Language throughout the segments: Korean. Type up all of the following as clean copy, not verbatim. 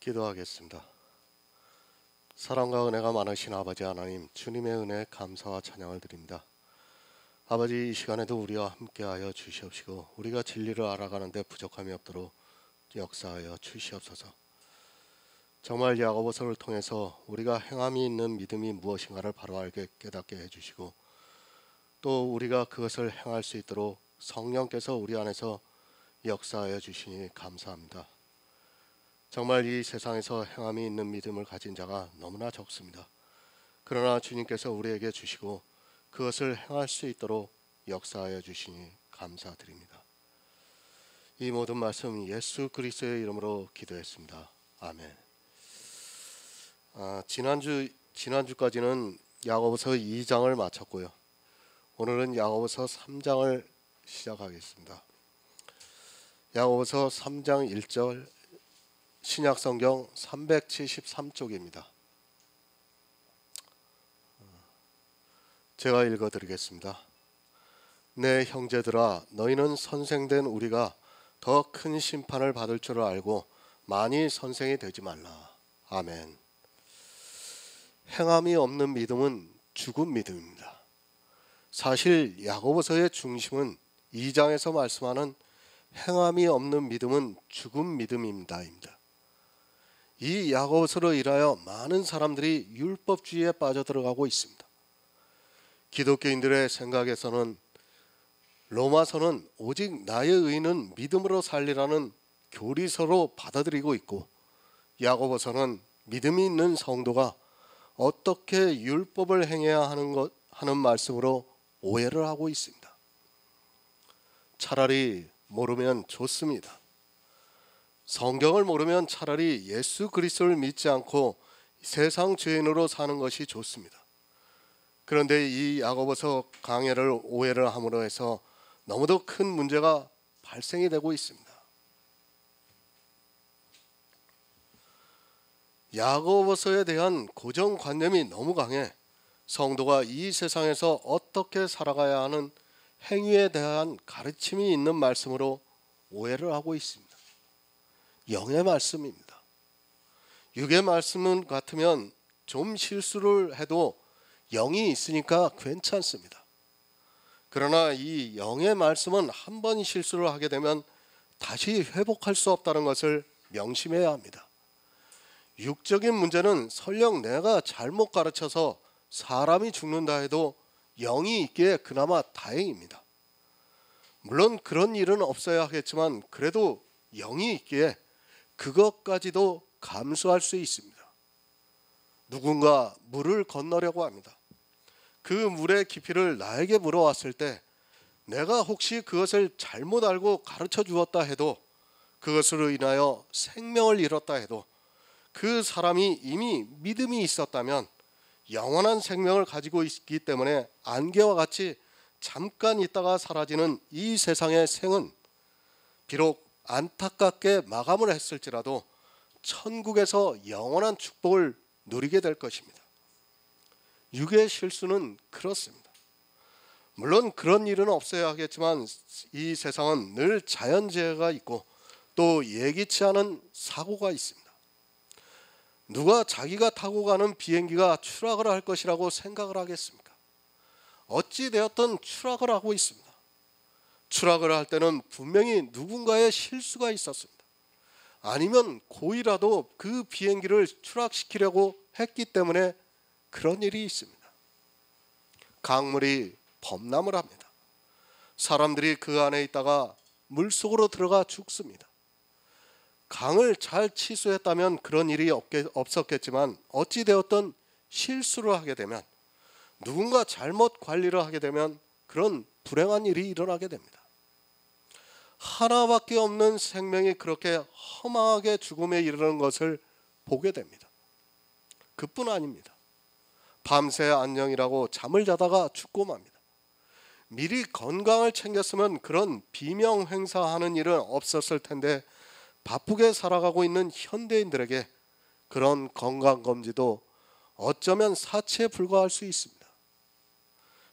기도하겠습니다. 사랑과 은혜가 많으신 아버지 하나님, 주님의 은혜에 감사와 찬양을 드립니다. 아버지, 이 시간에도 우리와 함께하여 주시옵시고 우리가 진리를 알아가는 데 부족함이 없도록 역사하여 주시옵소서. 정말 야고보서를 통해서 우리가 행함이 있는 믿음이 무엇인가를 바로 알게 깨닫게 해주시고, 또 우리가 그것을 행할 수 있도록 성령께서 우리 안에서 역사하여 주시니 감사합니다. 정말 이 세상에서 행함이 있는 믿음을 가진 자가 너무나 적습니다. 그러나 주님께서 우리에게 주시고 그것을 행할 수 있도록 역사하여 주시니 감사드립니다. 이 모든 말씀 예수 그리스도의 이름으로 기도했습니다. 아멘. 지난주까지는 야고보서 2장을 마쳤고요. 오늘은 야고보서 3장을 시작하겠습니다. 야고보서 3장 1절, 신약성경 373쪽입니다. 제가 읽어드리겠습니다. 내 형제들아, 너희는 선생된 우리가 더 큰 심판을 받을 줄을 알고 많이 선생이 되지 말라. 아멘. 행함이 없는 믿음은 죽은 믿음입니다. 사실 야고보서의 중심은 2장에서 말씀하는 행함이 없는 믿음은 죽은 믿음입니다. 이 야고보서로 인하여 많은 사람들이 율법주의에 빠져들어가고 있습니다. 기독교인들의 생각에서는 로마서는 오직 나의 의는 믿음으로 살리라는 교리서로 받아들이고 있고, 야고보서는 믿음이 있는 성도가 어떻게 율법을 행해야 하는 말씀으로 오해를 하고 있습니다. 차라리 모르면 좋습니다. 성경을 모르면 차라리 예수 그리스도를 믿지 않고 세상 죄인으로 사는 것이 좋습니다. 그런데 이 야고보서 강해를 오해를 함으로 해서 너무도 큰 문제가 발생이 되고 있습니다. 야고보서에 대한 고정관념이 너무 강해 성도가 이 세상에서 어떻게 살아가야 하는 행위에 대한 가르침이 있는 말씀으로 오해를 하고 있습니다. 영의 말씀입니다. 육의 말씀은 같으면 좀 실수를 해도 영이 있으니까 괜찮습니다. 그러나 이 영의 말씀은 한 번 실수를 하게 되면 다시 회복할 수 없다는 것을 명심해야 합니다. 육적인 문제는 설령 내가 잘못 가르쳐서 사람이 죽는다 해도 영이 있기에 그나마 다행입니다. 물론 그런 일은 없어야 하겠지만 그래도 영이 있기에 그것까지도 감수할 수 있습니다. 누군가 물을 건너려고 합니다. 그 물의 깊이를 나에게 물어왔을 때 내가 혹시 그것을 잘못 알고 가르쳐 주었다 해도, 그것으로 인하여 생명을 잃었다 해도 그 사람이 이미 믿음이 있었다면 영원한 생명을 가지고 있기 때문에 안개와 같이 잠깐 있다가 사라지는 이 세상의 생은 비록 안타깝게 마감을 했을지라도 천국에서 영원한 축복을 누리게 될 것입니다. 육의 실수는 그렇습니다. 물론 그런 일은 없어야 하겠지만 이 세상은 늘 자연재해가 있고 또 예기치 않은 사고가 있습니다. 누가 자기가 타고 가는 비행기가 추락을 할 것이라고 생각을 하겠습니까? 어찌 되었든 추락을 하고 있습니다. 추락을 할 때는 분명히 누군가의 실수가 있었습니다. 아니면 고의라도 그 비행기를 추락시키려고 했기 때문에 그런 일이 있습니다. 강물이 범람을 합니다. 사람들이 그 안에 있다가 물속으로 들어가 죽습니다. 강을 잘 치수했다면 그런 일이 없었겠지만 어찌 되었든 실수를 하게 되면, 누군가 잘못 관리를 하게 되면 그런 불행한 일이 일어나게 됩니다. 하나밖에 없는 생명이 그렇게 험하게 죽음에 이르는 것을 보게 됩니다. 그뿐 아닙니다. 밤새 안녕이라고 잠을 자다가 죽고 맙니다. 미리 건강을 챙겼으면 그런 비명 행사하는 일은 없었을 텐데 바쁘게 살아가고 있는 현대인들에게 그런 건강검진도 어쩌면 사치에 불과할 수 있습니다.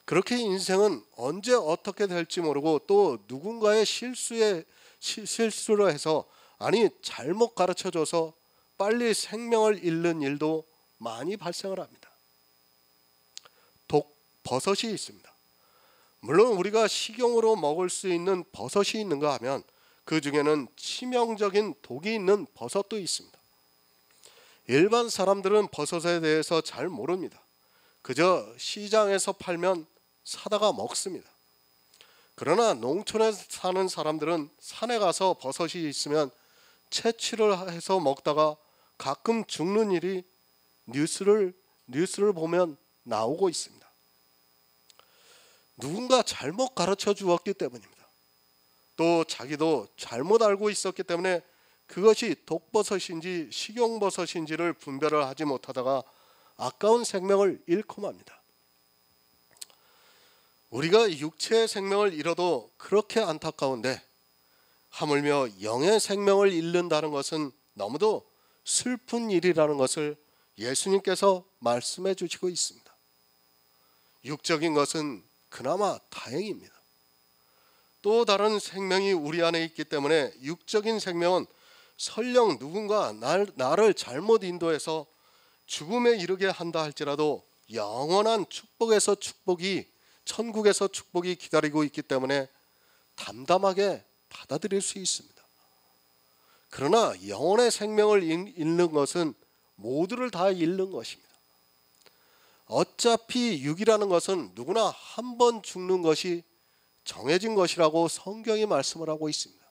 그렇게 인생은 언제 어떻게 될지 모르고 또 누군가의 실수로 해서, 아니 잘못 가르쳐줘서 빨리 생명을 잃는 일도 많이 발생을 합니다. 독버섯이 있습니다. 물론 우리가 식용으로 먹을 수 있는 버섯이 있는가 하면 그 중에는 치명적인 독이 있는 버섯도 있습니다. 일반 사람들은 버섯에 대해서 잘 모릅니다. 그저 시장에서 팔면 사다가 먹습니다. 그러나 농촌에 사는 사람들은 산에 가서 버섯이 있으면 채취를 해서 먹다가 가끔 죽는 일이 뉴스를 보면 나오고 있습니다. 누군가 잘못 가르쳐 주었기 때문입니다. 또 자기도 잘못 알고 있었기 때문에 그것이 독버섯인지 식용버섯인지를 분별을 하지 못하다가 아까운 생명을 잃고 맙니다. 우리가 육체의 생명을 잃어도 그렇게 안타까운데 하물며 영의 생명을 잃는다는 것은 너무도 슬픈 일이라는 것을 예수님께서 말씀해 주시고 있습니다. 육적인 것은 그나마 다행입니다. 또 다른 생명이 우리 안에 있기 때문에 육적인 생명은 설령 누군가 나를 잘못 인도해서 죽음에 이르게 한다 할지라도 영원한 축복에서 축복이, 천국에서 축복이 기다리고 있기 때문에 담담하게 받아들일 수 있습니다. 그러나 영혼의 생명을 잃는 것은 모두를 다 잃는 것입니다. 어차피 육이라는 것은 누구나 한 번 죽는 것이 정해진 것이라고 성경이 말씀을 하고 있습니다.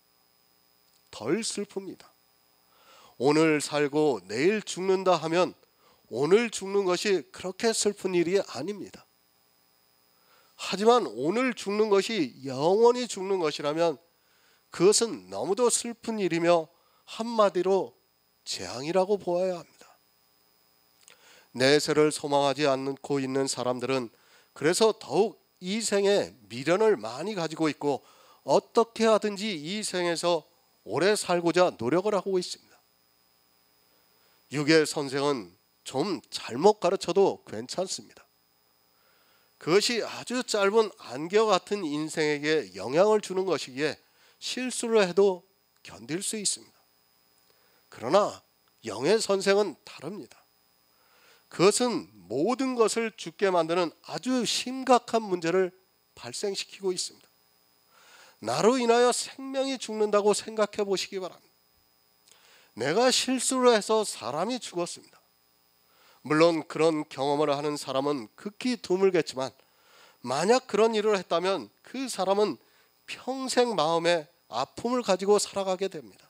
덜 슬픕니다. 오늘 살고 내일 죽는다 하면 오늘 죽는 것이 그렇게 슬픈 일이 아닙니다. 하지만 오늘 죽는 것이 영원히 죽는 것이라면 그것은 너무도 슬픈 일이며 한마디로 재앙이라고 보아야 합니다. 내세를 소망하지 않고 있는 사람들은 그래서 더욱 이 생에 미련을 많이 가지고 있고 어떻게 하든지 이 생에서 오래 살고자 노력을 하고 있습니다. 육의 선생은 좀 잘못 가르쳐도 괜찮습니다. 그것이 아주 짧은 안개와 같은 인생에게 영향을 주는 것이기에 실수를 해도 견딜 수 있습니다. 그러나 영의 선생은 다릅니다. 그것은 모든 것을 죽게 만드는 아주 심각한 문제를 발생시키고 있습니다. 나로 인하여 생명이 죽는다고 생각해 보시기 바랍니다. 내가 실수를 해서 사람이 죽었습니다. 물론 그런 경험을 하는 사람은 극히 드물겠지만 만약 그런 일을 했다면 그 사람은 평생 마음에 아픔을 가지고 살아가게 됩니다.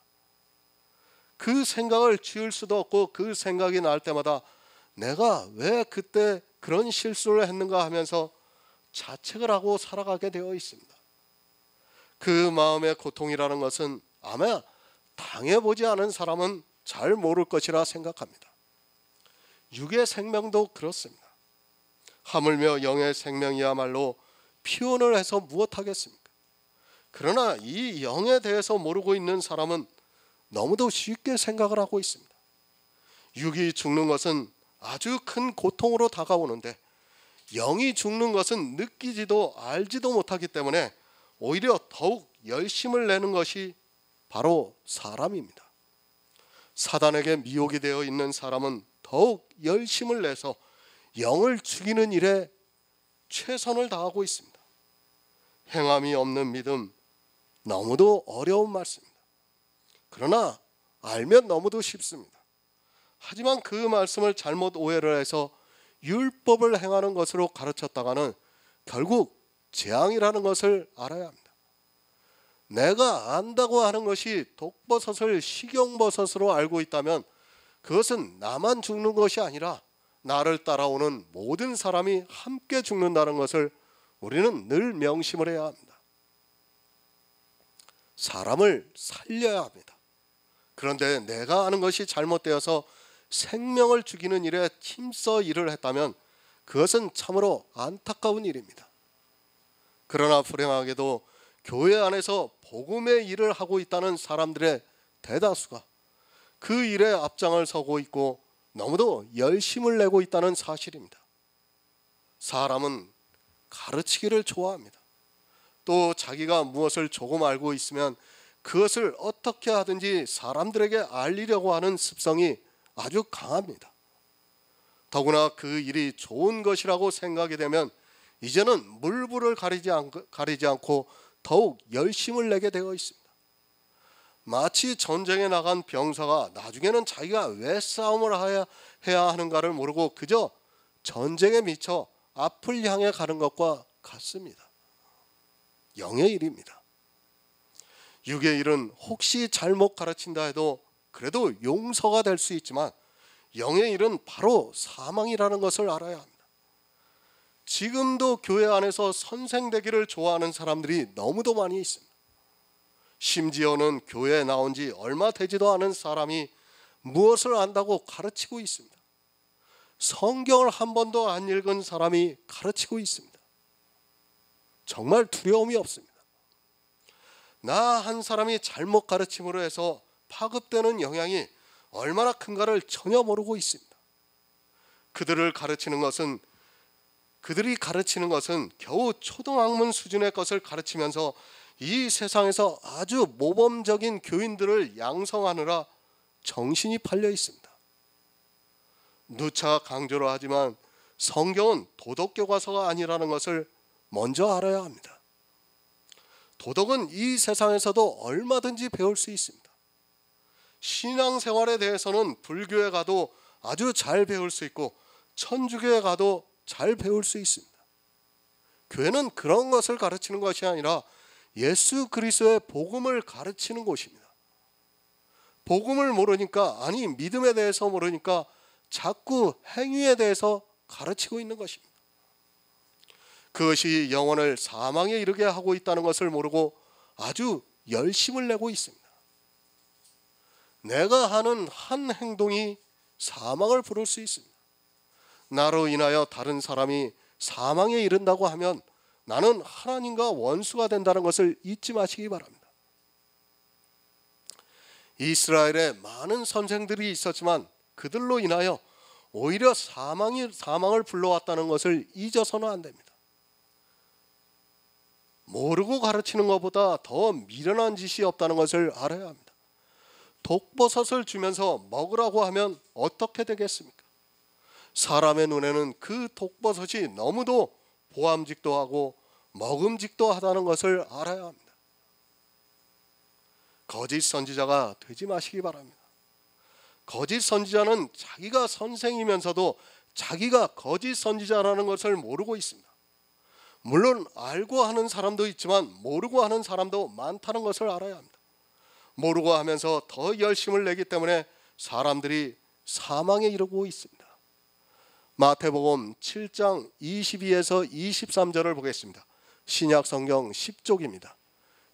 그 생각을 지울 수도 없고 그 생각이 날 때마다 내가 왜 그때 그런 실수를 했는가 하면서 자책을 하고 살아가게 되어 있습니다. 그 마음의 고통이라는 것은 아마 당해보지 않은 사람은 잘 모를 것이라 생각합니다. 육의 생명도 그렇습니다. 하물며 영의 생명이야말로 피혼을 해서 무엇하겠습니까? 그러나 이 영에 대해서 모르고 있는 사람은 너무도 쉽게 생각을 하고 있습니다. 육이 죽는 것은 아주 큰 고통으로 다가오는데 영이 죽는 것은 느끼지도 알지도 못하기 때문에 오히려 더욱 열심을 내는 것이 바로 사람입니다. 사단에게 미혹이 되어 있는 사람은 더욱 열심을 내서 영을 죽이는 일에 최선을 다하고 있습니다. 행함이 없는 믿음, 너무도 어려운 말씀입니다. 그러나 알면 너무도 쉽습니다. 하지만 그 말씀을 잘못 오해를 해서 율법을 행하는 것으로 가르쳤다가는 결국 재앙이라는 것을 알아야 합니다. 내가 안다고 하는 것이 독버섯을 식용버섯으로 알고 있다면 그것은 나만 죽는 것이 아니라 나를 따라오는 모든 사람이 함께 죽는다는 것을 우리는 늘 명심을 해야 합니다. 사람을 살려야 합니다. 그런데 내가 아는 것이 잘못되어서 생명을 죽이는 일에 힘써 일을 했다면 그것은 참으로 안타까운 일입니다. 그러나 불행하게도 교회 안에서 복음의 일을 하고 있다는 사람들의 대다수가 그 일에 앞장을 서고 있고 너무도 열심을 내고 있다는 사실입니다. 사람은 가르치기를 좋아합니다. 또 자기가 무엇을 조금 알고 있으면 그것을 어떻게 하든지 사람들에게 알리려고 하는 습성이 아주 강합니다. 더구나 그 일이 좋은 것이라고 생각이 되면 이제는 물불을 가리지 않고 더욱 열심을 내게 되어 있습니다. 마치 전쟁에 나간 병사가 나중에는 자기가 왜 싸움을 해야 하는가를 모르고 그저 전쟁에 미쳐 앞을 향해 가는 것과 같습니다. 영의 일입니다. 육의 일은 혹시 잘못 가르친다 해도 그래도 용서가 될 수 있지만 영의 일은 바로 사망이라는 것을 알아야 합니다. 지금도 교회 안에서 선생 되기를 좋아하는 사람들이 너무도 많이 있습니다. 심지어는 교회에 나온 지 얼마 되지도 않은 사람이 무엇을 안다고 가르치고 있습니다. 성경을 한 번도 안 읽은 사람이 가르치고 있습니다. 정말 두려움이 없습니다. 나 한 사람이 잘못 가르침으로 해서 파급되는 영향이 얼마나 큰가를 전혀 모르고 있습니다. 그들이 가르치는 것은 겨우 초등학문 수준의 것을 가르치면서 이 세상에서 아주 모범적인 교인들을 양성하느라 정신이 팔려 있습니다. 누차 강조를 하지만 성경은 도덕교과서가 아니라는 것을 먼저 알아야 합니다. 도덕은 이 세상에서도 얼마든지 배울 수 있습니다. 신앙생활에 대해서는 불교에 가도 아주 잘 배울 수 있고 천주교에 가도 잘 배울 수 있습니다. 교회는 그런 것을 가르치는 것이 아니라 예수 그리스도의 복음을 가르치는 곳입니다. 복음을 모르니까, 아니 믿음에 대해서 모르니까 자꾸 행위에 대해서 가르치고 있는 것입니다. 그것이 영혼을 사망에 이르게 하고 있다는 것을 모르고 아주 열심을 내고 있습니다. 내가 하는 한 행동이 사망을 부를 수 있습니다. 나로 인하여 다른 사람이 사망에 이른다고 하면 나는 하나님과 원수가 된다는 것을 잊지 마시기 바랍니다. 이스라엘에 많은 선생들이 있었지만 그들로 인하여 오히려 사망을 불러왔다는 것을 잊어서는 안 됩니다. 모르고 가르치는 것보다 더 미련한 짓이 없다는 것을 알아야 합니다. 독버섯을 주면서 먹으라고 하면 어떻게 되겠습니까? 사람의 눈에는 그 독버섯이 너무도 보암직도 하고 먹음직도 하다는 것을 알아야 합니다. 거짓 선지자가 되지 마시기 바랍니다. 거짓 선지자는 자기가 선생이면서도 자기가 거짓 선지자라는 것을 모르고 있습니다. 물론 알고 하는 사람도 있지만 모르고 하는 사람도 많다는 것을 알아야 합니다. 모르고 하면서 더 열심을 내기 때문에 사람들이 사망에 이르고 있습니다. 마태복음 7장 22에서 23절을 보겠습니다. 신약성경 10쪽입니다.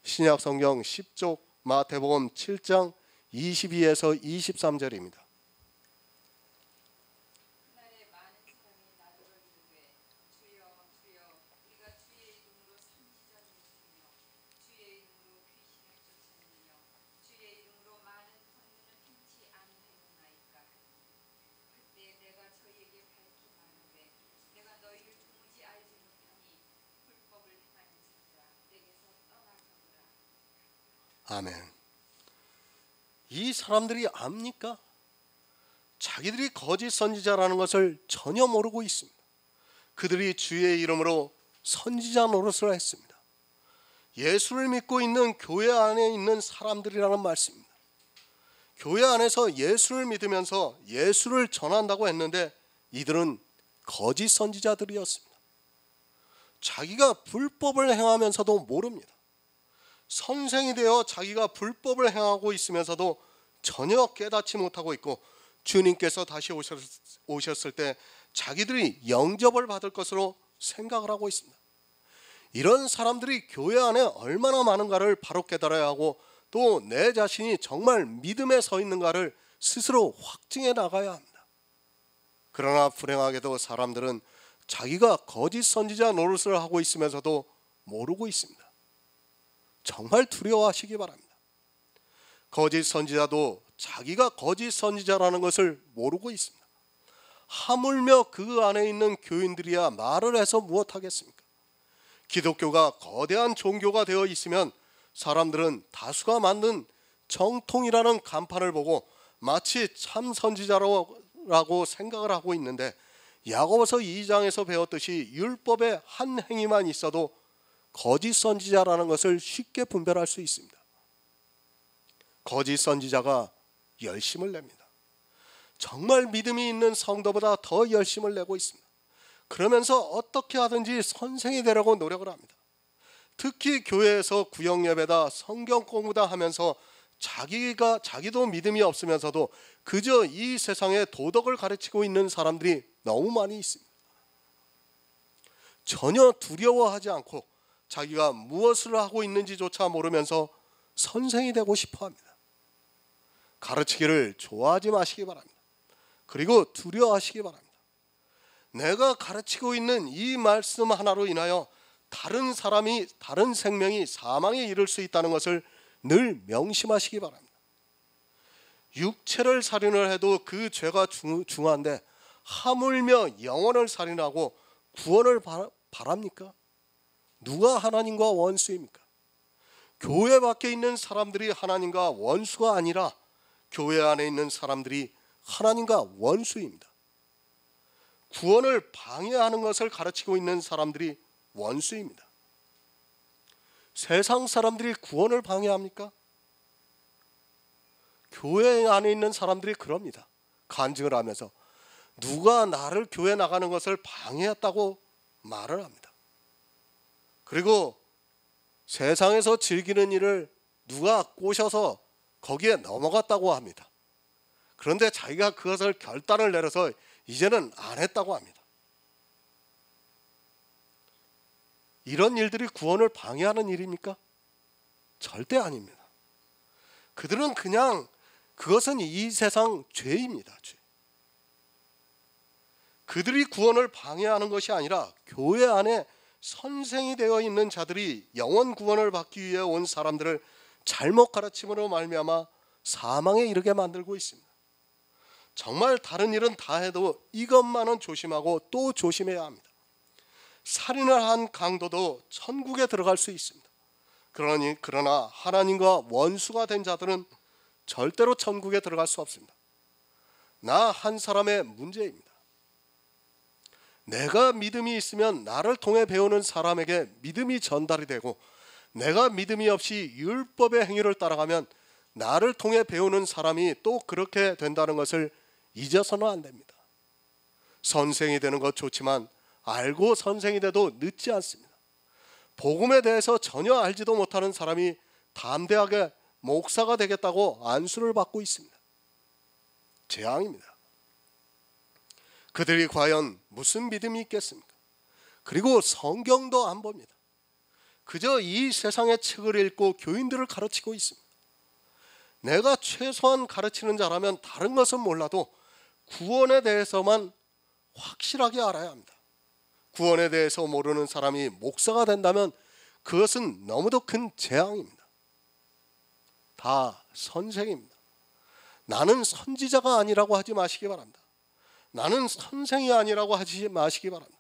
신약성경 10쪽 마태복음 7장 22에서 23절입니다. 아멘. 이 사람들이 압니까? 자기들이 거짓 선지자라는 것을 전혀 모르고 있습니다. 그들이 주의 이름으로 선지자 노릇을 했습니다. 예수를 믿고 있는 교회 안에 있는 사람들이라는 말씀입니다. 교회 안에서 예수를 믿으면서 예수를 전한다고 했는데 이들은 거짓 선지자들이었습니다. 자기가 불법을 행하면서도 모릅니다. 선생이 되어 자기가 불법을 행하고 있으면서도 전혀 깨닫지 못하고 있고 주님께서 다시 오셨을 때 자기들이 영접을 받을 것으로 생각을 하고 있습니다. 이런 사람들이 교회 안에 얼마나 많은가를 바로 깨달아야 하고 또 내 자신이 정말 믿음에 서 있는가를 스스로 확증해 나가야 합니다. 그러나 불행하게도 사람들은 자기가 거짓 선지자 노릇을 하고 있으면서도 모르고 있습니다. 정말 두려워하시기 바랍니다. 거짓 선지자도 자기가 거짓 선지자라는 것을 모르고 있습니다. 하물며 그 안에 있는 교인들이야 말을 해서 무엇하겠습니까? 기독교가 거대한 종교가 되어 있으면 사람들은 다수가 만든 정통이라는 간판을 보고 마치 참 선지자라고 생각을 하고 있는데, 야고보서 2장에서 배웠듯이 율법의 한 행위만 있어도 거짓 선지자라는 것을 쉽게 분별할 수 있습니다. 거짓 선지자가 열심을 냅니다. 정말 믿음이 있는 성도보다 더 열심을 내고 있습니다. 그러면서 어떻게 하든지 선생이 되려고 노력을 합니다. 특히 교회에서 구역 예배다 성경 공부다 하면서 자기도 믿음이 없으면서도 그저 이 세상의 도덕을 가르치고 있는 사람들이 너무 많이 있습니다. 전혀 두려워하지 않고 자기가 무엇을 하고 있는지조차 모르면서 선생이 되고 싶어 합니다. 가르치기를 좋아하지 마시기 바랍니다. 그리고 두려워하시기 바랍니다. 내가 가르치고 있는 이 말씀 하나로 인하여 다른 생명이 사망에 이를 수 있다는 것을 늘 명심하시기 바랍니다. 육체를 살인을 해도 그 죄가 중한데 하물며 영혼을 살인하고 구원을 바랍니까? 누가 하나님과 원수입니까? 교회 밖에 있는 사람들이 하나님과 원수가 아니라 교회 안에 있는 사람들이 하나님과 원수입니다. 구원을 방해하는 것을 가르치고 있는 사람들이 원수입니다. 세상 사람들이 구원을 방해합니까? 교회 안에 있는 사람들이 그럽니다. 간증을 하면서 누가 나를 교회 나가는 것을 방해했다고 말을 합니다. 그리고 세상에서 즐기는 일을 누가 꼬셔서 거기에 넘어갔다고 합니다. 그런데 자기가 그것을 결단을 내려서 이제는 안 했다고 합니다. 이런 일들이 구원을 방해하는 일입니까? 절대 아닙니다. 그들은 그냥 그것은 이 세상 죄입니다. 죄. 그들이 구원을 방해하는 것이 아니라 교회 안에 선생이 되어 있는 자들이 영원 구원을 받기 위해 온 사람들을 잘못 가르침으로 말미암아 사망에 이르게 만들고 있습니다. 정말 다른 일은 다 해도 이것만은 조심하고 또 조심해야 합니다. 살인을 한 강도도 천국에 들어갈 수 있습니다. 그러나 하나님과 원수가 된 자들은 절대로 천국에 들어갈 수 없습니다. 나 한 사람의 문제입니다. 내가 믿음이 있으면 나를 통해 배우는 사람에게 믿음이 전달이 되고, 내가 믿음이 없이 율법의 행위를 따라가면 나를 통해 배우는 사람이 또 그렇게 된다는 것을 잊어서는 안 됩니다. 선생이 되는 것 좋지만 알고 선생이 돼도 늦지 않습니다. 복음에 대해서 전혀 알지도 못하는 사람이 담대하게 목사가 되겠다고 안수를 받고 있습니다. 재앙입니다. 그들이 과연 무슨 믿음이 있겠습니까? 그리고 성경도 안 봅니다. 그저 이 세상의 책을 읽고 교인들을 가르치고 있습니다. 내가 최소한 가르치는 자라면 다른 것은 몰라도 구원에 대해서만 확실하게 알아야 합니다. 구원에 대해서 모르는 사람이 목사가 된다면 그것은 너무도 큰 재앙입니다. 다 선생입니다. 나는 선지자가 아니라고 하지 마시기 바랍니다. 나는 선생이 아니라고 하지 마시기 바랍니다.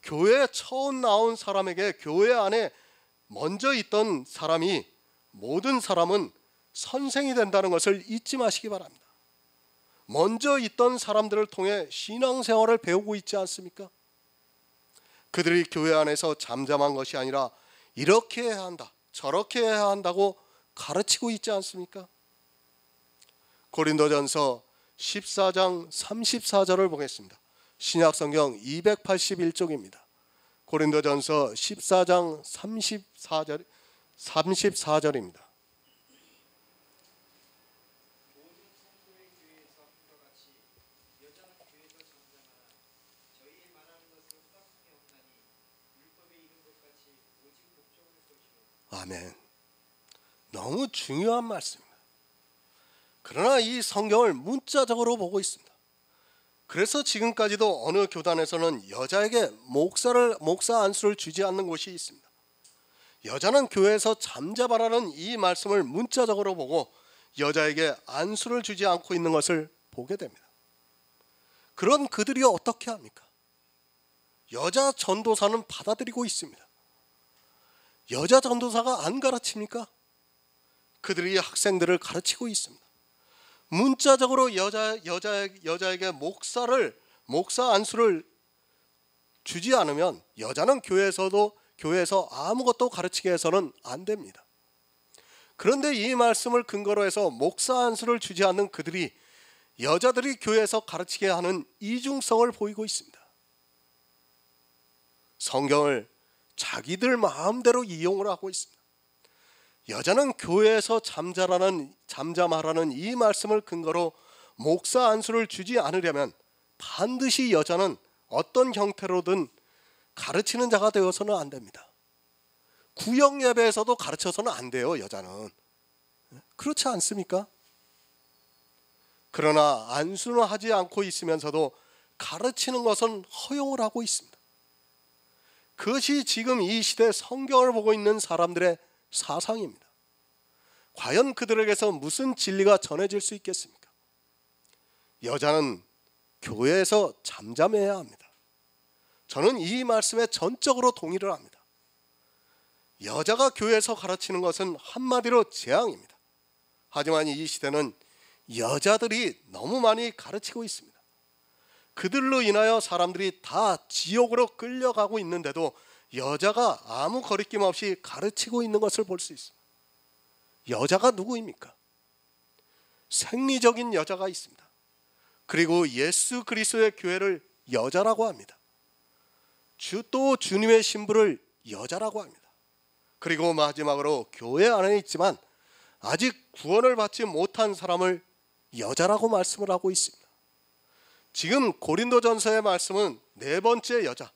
교회에 처음 나온 사람에게 교회 안에 먼저 있던 사람이, 모든 사람은 선생이 된다는 것을 잊지 마시기 바랍니다. 먼저 있던 사람들을 통해 신앙생활을 배우고 있지 않습니까? 그들이 교회 안에서 잠잠한 것이 아니라 이렇게 해야 한다, 저렇게 해야 한다고 가르치고 있지 않습니까? 고린도전서 14장 34절을 보겠습니다. 신약성경 281쪽입니다. 고린도전서 14장 34절입니다. 아멘. 너무 중요한 말씀입니다. 그러나 이 성경을 문자적으로 보고 있습니다. 그래서 지금까지도 어느 교단에서는 여자에게 목사 안수를 주지 않는 곳이 있습니다. 여자는 교회에서 잠자바라는 이 말씀을 문자적으로 보고 여자에게 안수를 주지 않고 있는 것을 보게 됩니다. 그런 그들이 어떻게 합니까? 여자 전도사는 받아들이고 있습니다. 여자 전도사가 안 가르칩니까? 그들이 학생들을 가르치고 있습니다. 문자적으로 여자에게 목사 안수를 주지 않으면 여자는 교회에서 아무것도 가르치게 해서는 안 됩니다. 그런데 이 말씀을 근거로 해서 목사 안수를 주지 않는 그들이 여자들이 교회에서 가르치게 하는 이중성을 보이고 있습니다. 성경을 자기들 마음대로 이용을 하고 있습니다. 여자는 교회에서 잠잠하라는 이 말씀을 근거로 목사 안수를 주지 않으려면 반드시 여자는 어떤 형태로든 가르치는 자가 되어서는 안 됩니다. 구역 예배에서도 가르쳐서는 안 돼요, 여자는. 그렇지 않습니까? 그러나 안수는 하지 않고 있으면서도 가르치는 것은 허용을 하고 있습니다. 그것이 지금 이 시대 성경을 보고 있는 사람들의 사상입니다. 과연 그들에게서 무슨 진리가 전해질 수 있겠습니까? 여자는 교회에서 잠잠해야 합니다. 저는 이 말씀에 전적으로 동의를 합니다. 여자가 교회에서 가르치는 것은 한마디로 재앙입니다. 하지만 이 시대는 여자들이 너무 많이 가르치고 있습니다. 그들로 인하여 사람들이 다 지옥으로 끌려가고 있는데도 여자가 아무 거리낌 없이 가르치고 있는 것을 볼 수 있습니다. 여자가 누구입니까? 생리적인 여자가 있습니다. 그리고 예수 그리스도의 교회를 여자라고 합니다. 또 주님의 신부를 여자라고 합니다. 그리고 마지막으로 교회 안에 있지만 아직 구원을 받지 못한 사람을 여자라고 말씀을 하고 있습니다. 지금 고린도전서의 말씀은 네 번째 여자,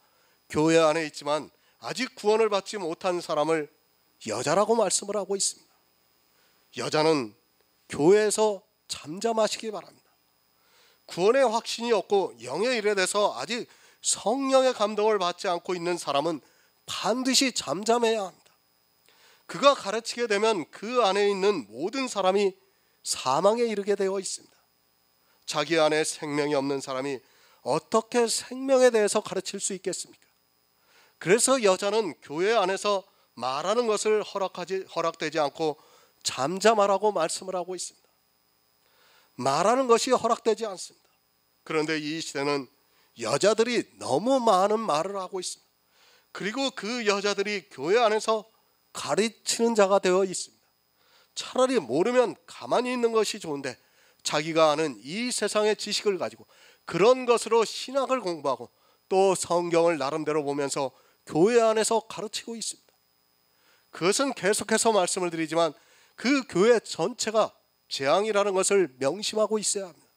교회 안에 있지만 아직 구원을 받지 못한 사람을 여자라고 말씀을 하고 있습니다. 여자는 교회에서 잠잠하시기 바랍니다. 구원의 확신이 없고 영의 일에 대해서 아직 성령의 감동을 받지 않고 있는 사람은 반드시 잠잠해야 합니다. 그가 가르치게 되면 그 안에 있는 모든 사람이 사망에 이르게 되어 있습니다. 자기 안에 생명이 없는 사람이 어떻게 생명에 대해서 가르칠 수 있겠습니까? 그래서 여자는 교회 안에서 말하는 것을 허락되지 않고 잠잠하라고 말씀을 하고 있습니다. 말하는 것이 허락되지 않습니다. 그런데 이 시대는 여자들이 너무 많은 말을 하고 있습니다. 그리고 그 여자들이 교회 안에서 가르치는 자가 되어 있습니다. 차라리 모르면 가만히 있는 것이 좋은데 자기가 아는 이 세상의 지식을 가지고 그런 것으로 신학을 공부하고 또 성경을 나름대로 보면서 교회 안에서 가르치고 있습니다. 그것은 계속해서 말씀을 드리지만 그 교회 전체가 재앙이라는 것을 명심하고 있어야 합니다.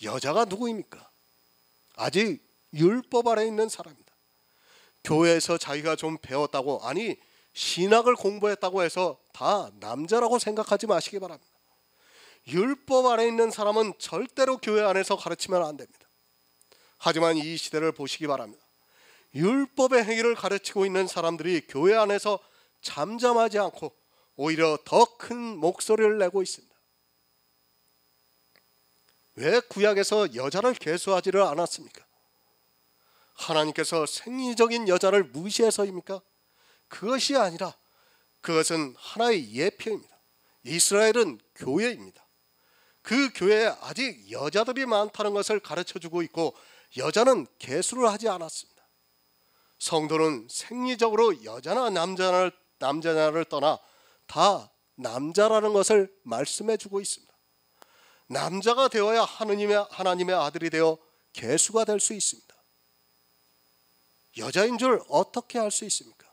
여자가 누구입니까? 아직 율법 아래 있는 사람입니다. 교회에서 자기가 좀 배웠다고, 아니 신학을 공부했다고 해서 다 남자라고 생각하지 마시기 바랍니다. 율법 안에 있는 사람은 절대로 교회 안에서 가르치면 안 됩니다. 하지만 이 시대를 보시기 바랍니다. 율법의 행위를 가르치고 있는 사람들이 교회 안에서 잠잠하지 않고 오히려 더 큰 목소리를 내고 있습니다. 왜 구약에서 여자를 계수하지를 않았습니까? 하나님께서 생리적인 여자를 무시해서입니까? 그것이 아니라 그것은 하나의 예표입니다. 이스라엘은 교회입니다. 그 교회에 아직 여자들이 많다는 것을 가르쳐주고 있고 여자는 계수를 하지 않았습니다. 성도는 생리적으로 여자나 남자나를 떠나 다 남자라는 것을 말씀해주고 있습니다. 남자가 되어야 하나님의 아들이 되어 계수가 될 수 있습니다. 여자인 줄 어떻게 알 수 있습니까?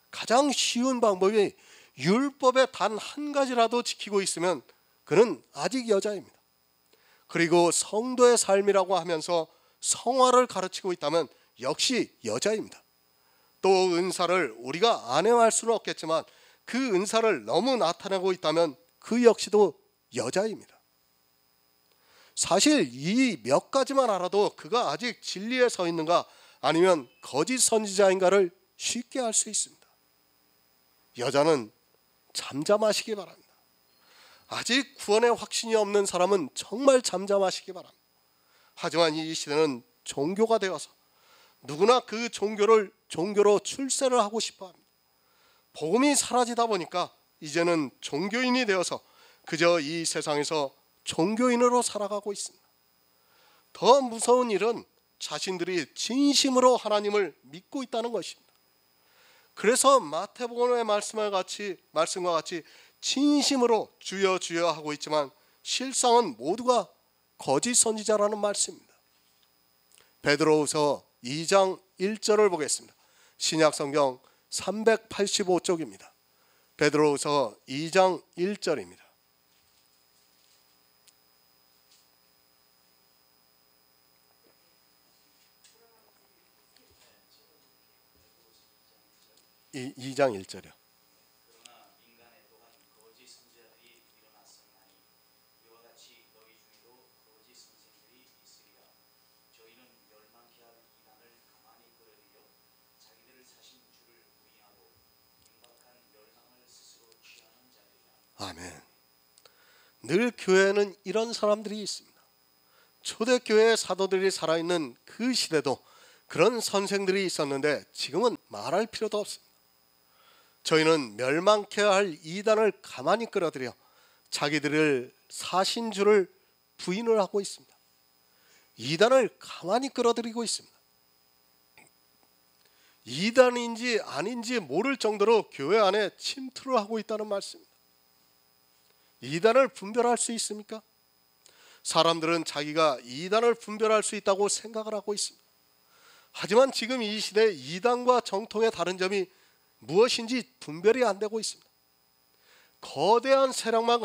가장 쉬운 방법이 율법의 단 한 가지라도 지키고 있으면 그는 아직 여자입니다. 그리고 성도의 삶이라고 하면서 성화를 가르치고 있다면 역시 여자입니다. 또 은사를 우리가 안해할 수는 없겠지만 그 은사를 너무 나타내고 있다면 그 역시도 여자입니다. 사실 이 몇 가지만 알아도 그가 아직 진리에 서 있는가 아니면 거짓 선지자인가를 쉽게 알 수 있습니다. 여자는 잠잠하시기 바랍니다. 아직 구원의 확신이 없는 사람은 정말 잠잠하시기 바랍니다. 하지만 이 시대는 종교가 되어서 누구나 그 종교로 출세를 하고 싶어 합니다. 복음이 사라지다 보니까 이제는 종교인이 되어서 그저 이 세상에서 종교인으로 살아가고 있습니다. 더 무서운 일은 자신들이 진심으로 하나님을 믿고 있다는 것입니다. 그래서 마태복음의 말씀과 같이 진심으로 주여 주여 하고 있지만 실상은 모두가 거짓 선지자라는 말씀입니다. 베드로후서 2장 1절을 보겠습니다. 신약성경 385쪽입니다. 베드로후서 2장 1절입니다. 이 2장 1절이요. 그러나 인간에 또한 거짓 선지자들이 일어났었나니 이와 같이 너희 중에도 거짓 선생들이 있으리라. 저희는 멸망케 할 이단을 가만히 끌어들여 자기들을 사신 주를 부인하고 임박한 멸망을 스스로 취하는 자들이라. 아멘. 늘 교회에는 이런 사람들이 있습니다. 초대교회의 사도들이 살아있는 그 시대도 그런 선생들이 있었는데 지금은 말할 필요도 없습니다. 저희는 멸망케 할 이단을 가만히 끌어들여 자기들을 사신 주를 부인을 하고 있습니다. 이단을 가만히 끌어들이고 있습니다. 이단인지 아닌지 모를 정도로 교회 안에 침투를 하고 있다는 말씀입니다. 이단을 분별할 수 있습니까? 사람들은 자기가 이단을 분별할 수 있다고 생각을 하고 있습니다. 하지만 지금 이 시대 이단과 정통의 다른 점이 무엇인지 분별이 안 되고 있습니다. 거대한 세력만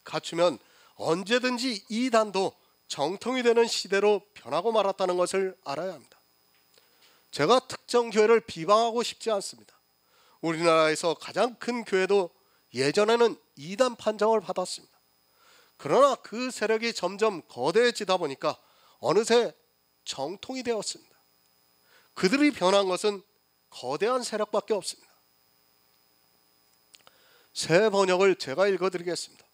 갖추면 언제든지 이단도 정통이 되는 시대로 변하고 말았다는 것을 알아야 합니다. 제가 특정 교회를 비방하고 싶지 않습니다. 우리나라에서 가장 큰 교회도 예전에는 이단 판정을 받았습니다. 그러나 그 세력이 점점 거대해지다 보니까 어느새 정통이 되었습니다. 그들이 변한 것은 거대한 세력밖에 없습니다. 새 번역을 제가 읽어드리겠습니다.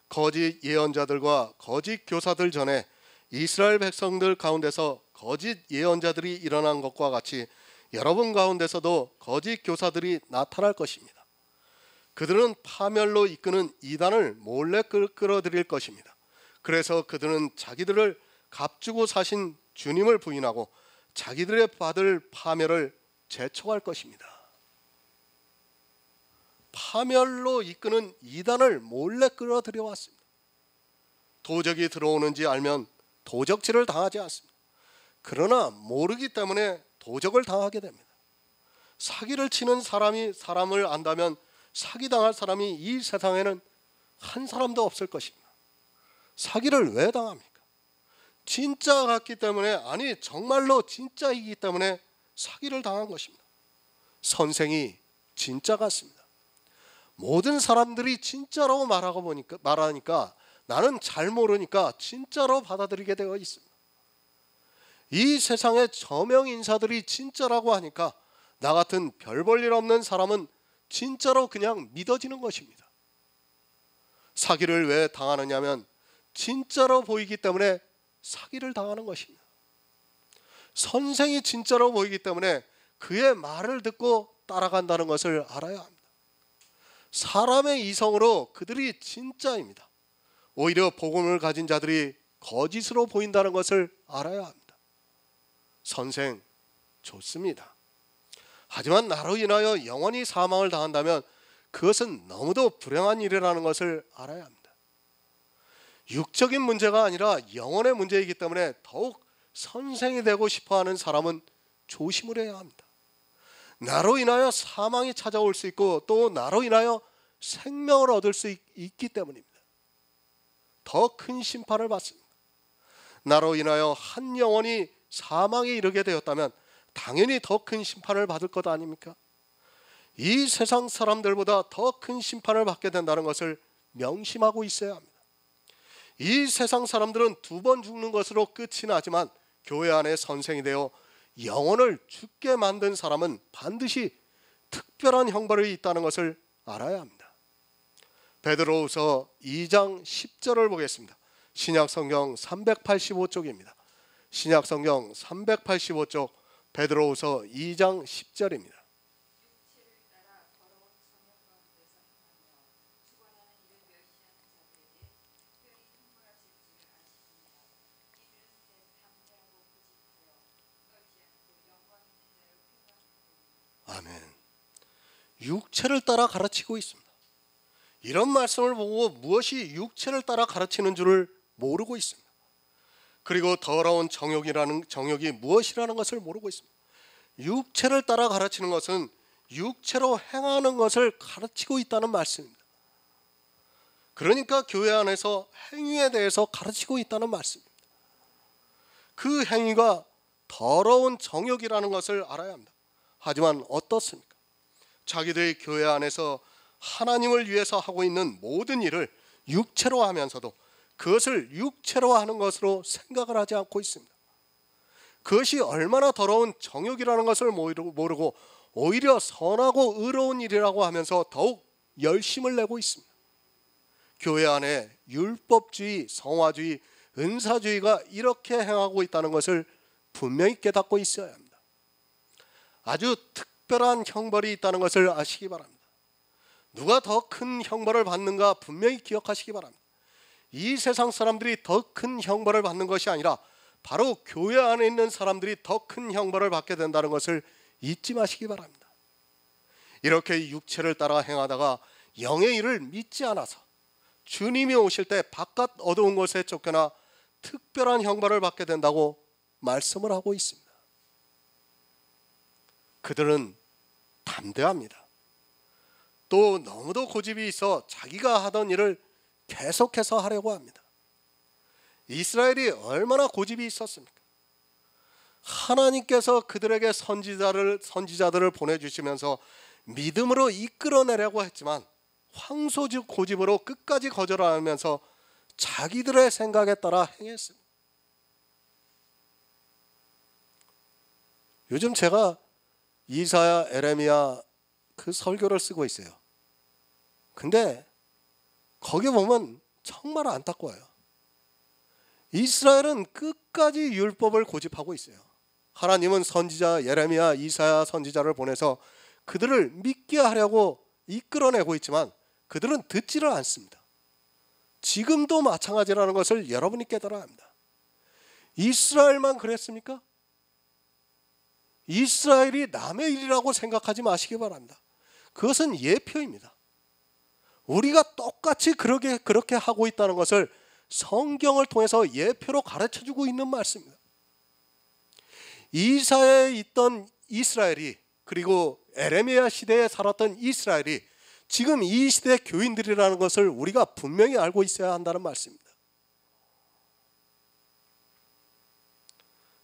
거짓 예언자들과 거짓 교사들 전에 이스라엘 백성들 가운데서 거짓 예언자들이 일어난 것과 같이 여러분 가운데서도 거짓 교사들이 나타날 것입니다. 그들은 파멸로 이끄는 이단을 몰래 끌어들일 것입니다. 그래서 그들은 자기들을 값주고 사신 주님을 부인하고 자기들의 받을 파멸을 재촉할 것입니다. 파멸로 이끄는 이단을 몰래 끌어들여 왔습니다. 도적이 들어오는지 알면 도적질을 당하지 않습니다. 그러나 모르기 때문에 도적을 당하게 됩니다. 사기를 치는 사람을 안다면 사기당할 사람이 이 세상에는 한 사람도 없을 것입니다. 사기를 왜 당합니까? 진짜 같기 때문에, 아니 정말로 진짜이기 때문에 사기를 당한 것입니다. 선생이 진짜 같습니다. 모든 사람들이 진짜라고 말하니까 나는 잘 모르니까 진짜로 받아들이게 되어 있습니다. 이 세상의 저명 인사들이 진짜라고 하니까 나 같은 별 볼 일 없는 사람은 진짜로 그냥 믿어지는 것입니다. 사기를 왜 당하느냐면 진짜로 보이기 때문에 사기를 당하는 것입니다. 선생이 진짜로 보이기 때문에 그의 말을 듣고 따라간다는 것을 알아야 합니다. 사람의 이성으로 그들이 진짜입니다. 오히려 복음을 가진 자들이 거짓으로 보인다는 것을 알아야 합니다. 선생 좋습니다. 하지만 나로 인하여 영원히 사망을 당한다면 그것은 너무도 불행한 일이라는 것을 알아야 합니다. 육적인 문제가 아니라 영혼의 문제이기 때문에 더욱 선생이 되고 싶어하는 사람은 조심을 해야 합니다. 나로 인하여 사망이 찾아올 수 있고 또 나로 인하여 생명을 얻을 수 있기 때문입니다. 더 큰 심판을 받습니다. 나로 인하여 한 영혼이 사망에 이르게 되었다면 당연히 더 큰 심판을 받을 것 아닙니까? 이 세상 사람들보다 더 큰 심판을 받게 된다는 것을 명심하고 있어야 합니다. 이 세상 사람들은 2번 죽는 것으로 끝이 나지만 교회 안에 선생이 되어 영혼을 죽게 만든 사람은 반드시 특별한 형벌이 있다는 것을 알아야 합니다. 베드로후서 2장 10절을 보겠습니다. 신약성경 385쪽입니다. 신약성경 385쪽 베드로후서 2장 10절입니다. 육체를 따라 가르치고 있습니다. 이런 말씀을 보고 무엇이 육체를 따라 가르치는 줄을 모르고 있습니다. 그리고 더러운 정욕이 무엇이라는 것을 모르고 있습니다. 육체를 따라 가르치는 것은 육체로 행하는 것을 가르치고 있다는 말씀입니다. 그러니까 교회 안에서 행위에 대해서 가르치고 있다는 말씀입니다. 그 행위가 더러운 정욕이라는 것을 알아야 합니다. 하지만 어떻습니까? 자기들의 교회 안에서 하나님을 위해서 하고 있는 모든 일을 육체로 하면서도 그것을 육체로 하는 것으로 생각을 하지 않고 있습니다. 그것이 얼마나 더러운 정욕이라는 것을 모르고 오히려 선하고 의로운 일이라고 하면서 더욱 열심을 내고 있습니다. 교회 안에 율법주의, 성화주의, 은사주의가 이렇게 행하고 있다는 것을 분명히 깨닫고 있어야 합니다. 아주 특별한 형벌이 있다는 것을 아시기 바랍니다. 누가 더 큰 형벌을 받는가 분명히 기억하시기 바랍니다. 이 세상 사람들이 더 큰 형벌을 받는 것이 아니라 바로 교회 안에 있는 사람들이 더 큰 형벌을 받게 된다는 것을 잊지 마시기 바랍니다. 이렇게 육체를 따라 행하다가 영의 일을 믿지 않아서 주님이 오실 때 바깥 어두운 곳에 쫓겨나 특별한 형벌을 받게 된다고 말씀을 하고 있습니다. 그들은 담대합니다. 또 너무도 고집이 있어 자기가 하던 일을 계속해서 하려고 합니다. 이스라엘이 얼마나 고집이 있었습니까? 하나님께서 그들에게 선지자들을 보내주시면서 믿음으로 이끌어내려고 했지만 황소적 고집으로 끝까지 거절하면서 자기들의 생각에 따라 행했습니다. 요즘 제가 이사야, 에레미야 그 설교를 쓰고 있어요. 근데 거기 보면 정말 안타까워요. 이스라엘은 끝까지 율법을 고집하고 있어요. 하나님은 선지자 예레미야, 이사야 선지자를 보내서 그들을 믿게 하려고 이끌어내고 있지만 그들은 듣지를 않습니다. 지금도 마찬가지라는 것을 여러분이 깨달아야 합니다. 이스라엘만 그랬습니까? 이스라엘이 남의 일이라고 생각하지 마시기 바랍니다. 그것은 예표입니다. 우리가 똑같이 그렇게 하고 있다는 것을 성경을 통해서 예표로 가르쳐주고 있는 말씀입니다. 이사야에 있던 이스라엘이 그리고 에레미야 시대에 살았던 이스라엘이 지금 이 시대 교인들이라는 것을 우리가 분명히 알고 있어야 한다는 말씀입니다.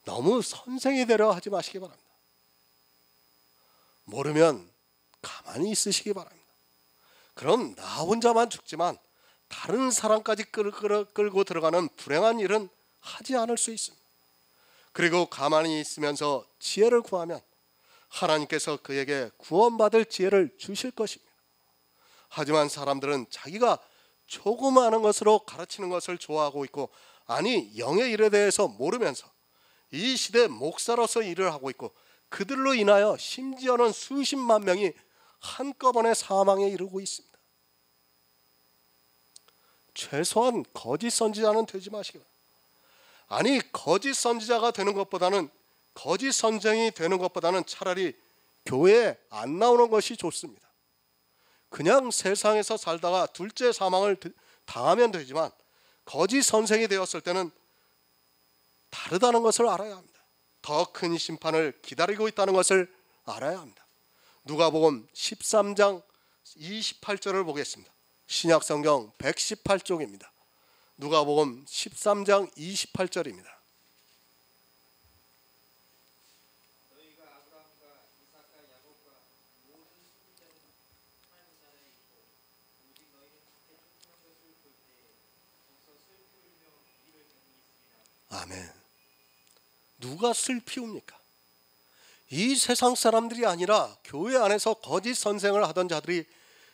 너무 선생이 되려 하지 마시기 바랍니다. 모르면 가만히 있으시기 바랍니다. 그럼 나 혼자만 죽지만 다른 사람까지 끌고 들어가는 불행한 일은 하지 않을 수 있습니다. 그리고 가만히 있으면서 지혜를 구하면 하나님께서 그에게 구원받을 지혜를 주실 것입니다. 하지만 사람들은 자기가 조금 아는 것으로 가르치는 것을 좋아하고 있고 아니 영의 일에 대해서 모르면서 이 시대 목사로서 일을 하고 있고 그들로 인하여 심지어는 수십만 명이 한꺼번에 사망에 이르고 있습니다. 최소한 거짓 선지자는 되지 마시기 바랍니다. 아니 거짓 선지자가 되는 것보다는 거짓 선생이 되는 것보다는 차라리 교회에 안 나오는 것이 좋습니다. 그냥 세상에서 살다가 둘째 사망을 당하면 되지만 거짓 선생이 되었을 때는 다르다는 것을 알아야 합니다. 더 큰 심판을 기다리고 있다는 것을 알아야 합니다. 누가복음 13장 28절을 보겠습니다. 신약성경 118쪽입니다. 누가복음 13장 28절입니다. 너희가 아브라함과 이삭과 야곱과 모든 선지자는 하나님 나라에 있고 오직 너희는 밖에 쫓겨난 것을 볼 때에 거기서 슬피 울며 이를 경외했으리라. 아멘. 누가 슬피 웁니까? 이 세상 사람들이 아니라 교회 안에서 거짓 선생을 하던 자들이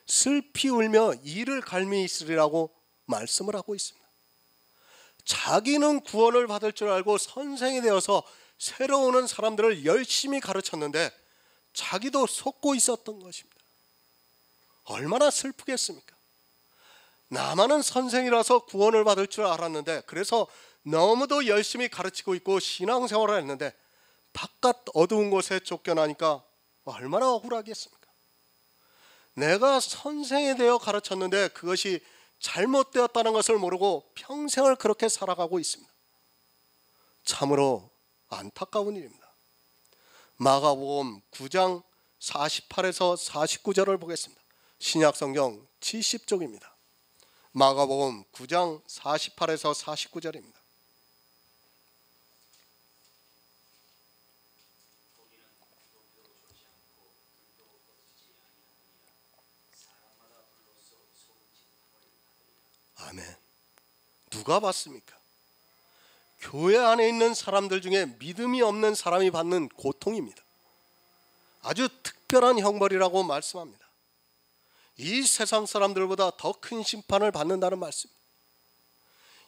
슬피 울며 이를 갈미 있으리라고 말씀을 하고 있습니다. 자기는 구원을 받을 줄 알고 선생이 되어서 새로 오는 사람들을 열심히 가르쳤는데 자기도 속고 있었던 것입니다. 얼마나 슬프겠습니까? 나만은 선생이라서 구원을 받을 줄 알았는데 그래서 너무도 열심히 가르치고 있고 신앙생활을 했는데 바깥 어두운 곳에 쫓겨나니까 얼마나 억울하겠습니까? 내가 선생이 되어 가르쳤는데 그것이 잘못되었다는 것을 모르고 평생을 그렇게 살아가고 있습니다. 참으로 안타까운 일입니다. 마가복음 9장 48에서 49절을 보겠습니다. 신약성경 70쪽입니다. 마가복음 9장 48에서 49절입니다. 아멘. 누가 봤습니까? 교회 안에 있는 사람들 중에 믿음이 없는 사람이 받는 고통입니다. 아주 특별한 형벌이라고 말씀합니다. 이 세상 사람들보다 더 큰 심판을 받는다는 말씀입니다.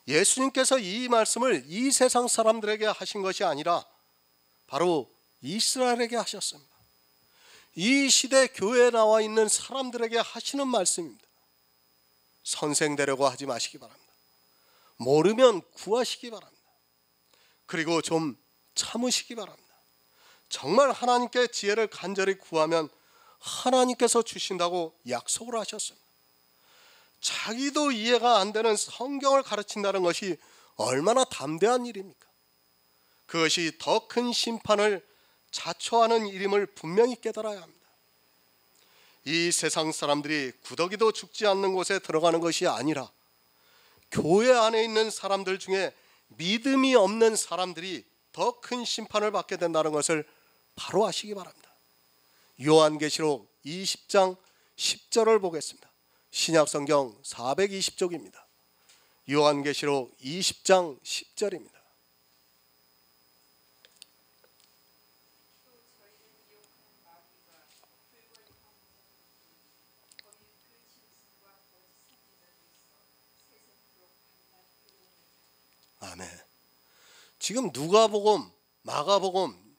예수님께서 이 말씀을 이 세상 사람들에게 하신 것이 아니라 바로 이스라엘에게 하셨습니다. 이 시대 교회에 나와 있는 사람들에게 하시는 말씀입니다. 선생 되려고 하지 마시기 바랍니다. 모르면 구하시기 바랍니다. 그리고 좀 참으시기 바랍니다. 정말 하나님께 지혜를 간절히 구하면 하나님께서 주신다고 약속을 하셨습니다. 자기도 이해가 안 되는 성경을 가르친다는 것이 얼마나 담대한 일입니까? 그것이 더 큰 심판을 자초하는 일임을 분명히 깨달아야 합니다. 이 세상 사람들이 구더기도 죽지 않는 곳에 들어가는 것이 아니라 교회 안에 있는 사람들 중에 믿음이 없는 사람들이 더 큰 심판을 받게 된다는 것을 바로 아시기 바랍니다. 요한계시록 20장 10절을 보겠습니다. 신약성경 420쪽입니다. 요한계시록 20장 10절입니다. 아멘. 지금 누가복음, 마가복음,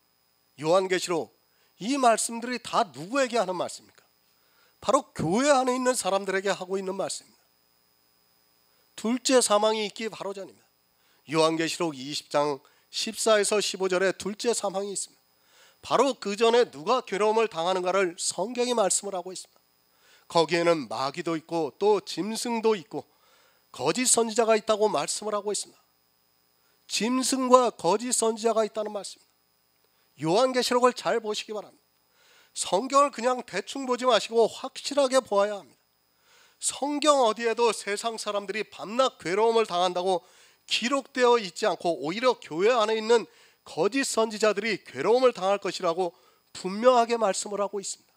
요한계시록 이 말씀들이 다 누구에게 하는 말씀입니까? 바로 교회 안에 있는 사람들에게 하고 있는 말씀입니다. 둘째 사망이 있기 바로 전입니다. 요한계시록 20장 14에서 15절에 둘째 사망이 있습니다. 바로 그 전에 누가 괴로움을 당하는가를 성경이 말씀을 하고 있습니다. 거기에는 마귀도 있고 또 짐승도 있고 거짓 선지자가 있다고 말씀을 하고 있습니다. 짐승과 거짓 선지자가 있다는 말씀입니다. 요한계시록을 잘 보시기 바랍니다. 성경을 그냥 대충 보지 마시고 확실하게 보아야 합니다. 성경 어디에도 세상 사람들이 밤낮 괴로움을 당한다고 기록되어 있지 않고 오히려 교회 안에 있는 거짓 선지자들이 괴로움을 당할 것이라고 분명하게 말씀을 하고 있습니다.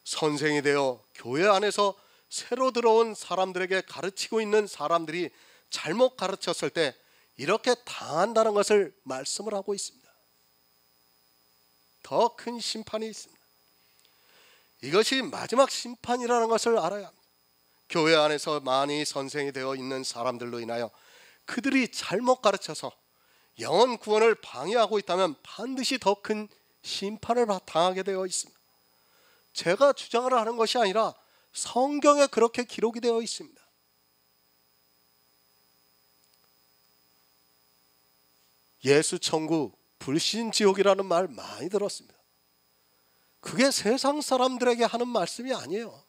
선생이 되어 교회 안에서 새로 들어온 사람들에게 가르치고 있는 사람들이 잘못 가르쳤을 때 이렇게 당한다는 것을 말씀을 하고 있습니다. 더 큰 심판이 있습니다. 이것이 마지막 심판이라는 것을 알아야 합니다. 교회 안에서 많이 선생이 되어 있는 사람들로 인하여 그들이 잘못 가르쳐서 영혼 구원을 방해하고 있다면 반드시 더 큰 심판을 당하게 되어 있습니다. 제가 주장을 하는 것이 아니라 성경에 그렇게 기록이 되어 있습니다. 예수 천국, 불신 지옥이라는 말 많이 들었습니다. 그게 세상 사람들에게 하는 말씀이 아니에요.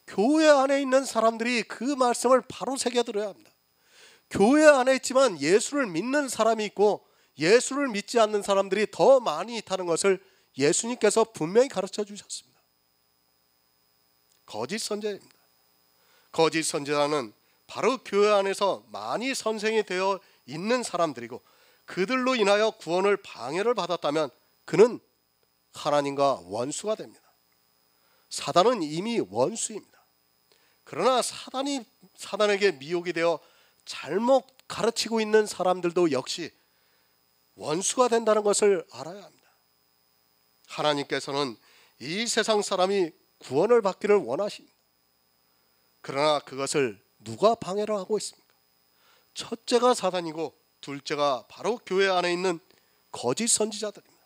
교회 안에 있는 사람들이 그 말씀을 바로 새겨들어야 합니다. 교회 안에 있지만 예수를 믿는 사람이 있고 예수를 믿지 않는 사람들이 더 많이 있다는 것을 예수님께서 분명히 가르쳐 주셨습니다. 거짓 선지자입니다. 거짓 선지자는 바로 교회 안에서 많이 선생이 되어 있는 사람들이고 그들로 인하여 구원을 방해를 받았다면 그는 하나님과 원수가 됩니다. 사단은 이미 원수입니다. 그러나 사단에게 미혹이 되어 잘못 가르치고 있는 사람들도 역시 원수가 된다는 것을 알아야 합니다. 하나님께서는 이 세상 사람이 구원을 받기를 원하십니다. 그러나 그것을 누가 방해를 하고 있습니까? 첫째가 사단이고 둘째가 바로 교회 안에 있는 거짓 선지자들입니다.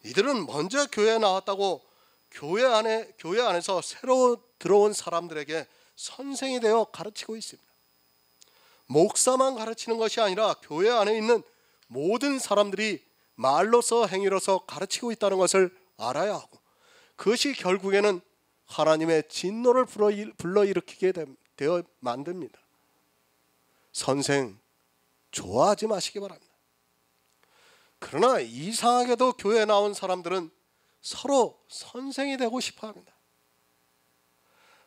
이들은 먼저 교회에 나왔다고 교회 안에서 새로 들어온 사람들에게 선생이 되어 가르치고 있습니다. 목사만 가르치는 것이 아니라 교회 안에 있는 모든 사람들이 말로서 행위로서 가르치고 있다는 것을 알아야 하고, 그것이 결국에는 하나님의 진노를 불러일으키게 되어 만듭니다. 선생 좋아하지 마시기 바랍니다. 그러나 이상하게도 교회에 나온 사람들은 서로 선생이 되고 싶어 합니다.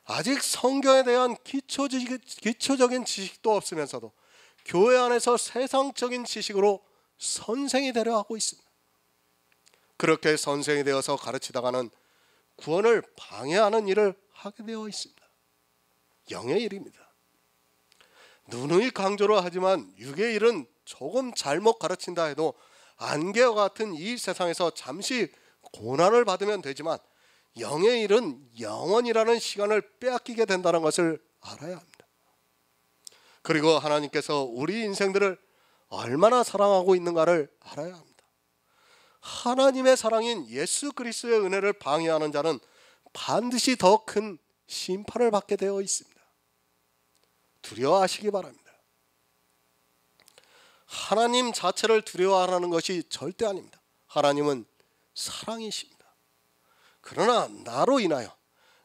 아직 성경에 대한 기초적인 지식도 없으면서도 교회 안에서 세상적인 지식으로 선생이 되려 하고 있습니다. 그렇게 선생이 되어서 가르치다가는 구원을 방해하는 일을 하게 되어 있습니다. 영의 일입니다. 누누이 강조를 하지만 육의 일은 조금 잘못 가르친다 해도 안개와 같은 이 세상에서 잠시 고난을 받으면 되지만, 영의 일은 영원이라는 시간을 빼앗기게 된다는 것을 알아야 합니다. 그리고 하나님께서 우리 인생들을 얼마나 사랑하고 있는가를 알아야 합니다. 하나님의 사랑인 예수 그리스도의 은혜를 방해하는 자는 반드시 더 큰 심판을 받게 되어 있습니다. 두려워하시기 바랍니다. 하나님 자체를 두려워하라는 것이 절대 아닙니다. 하나님은 사랑이십니다. 그러나 나로 인하여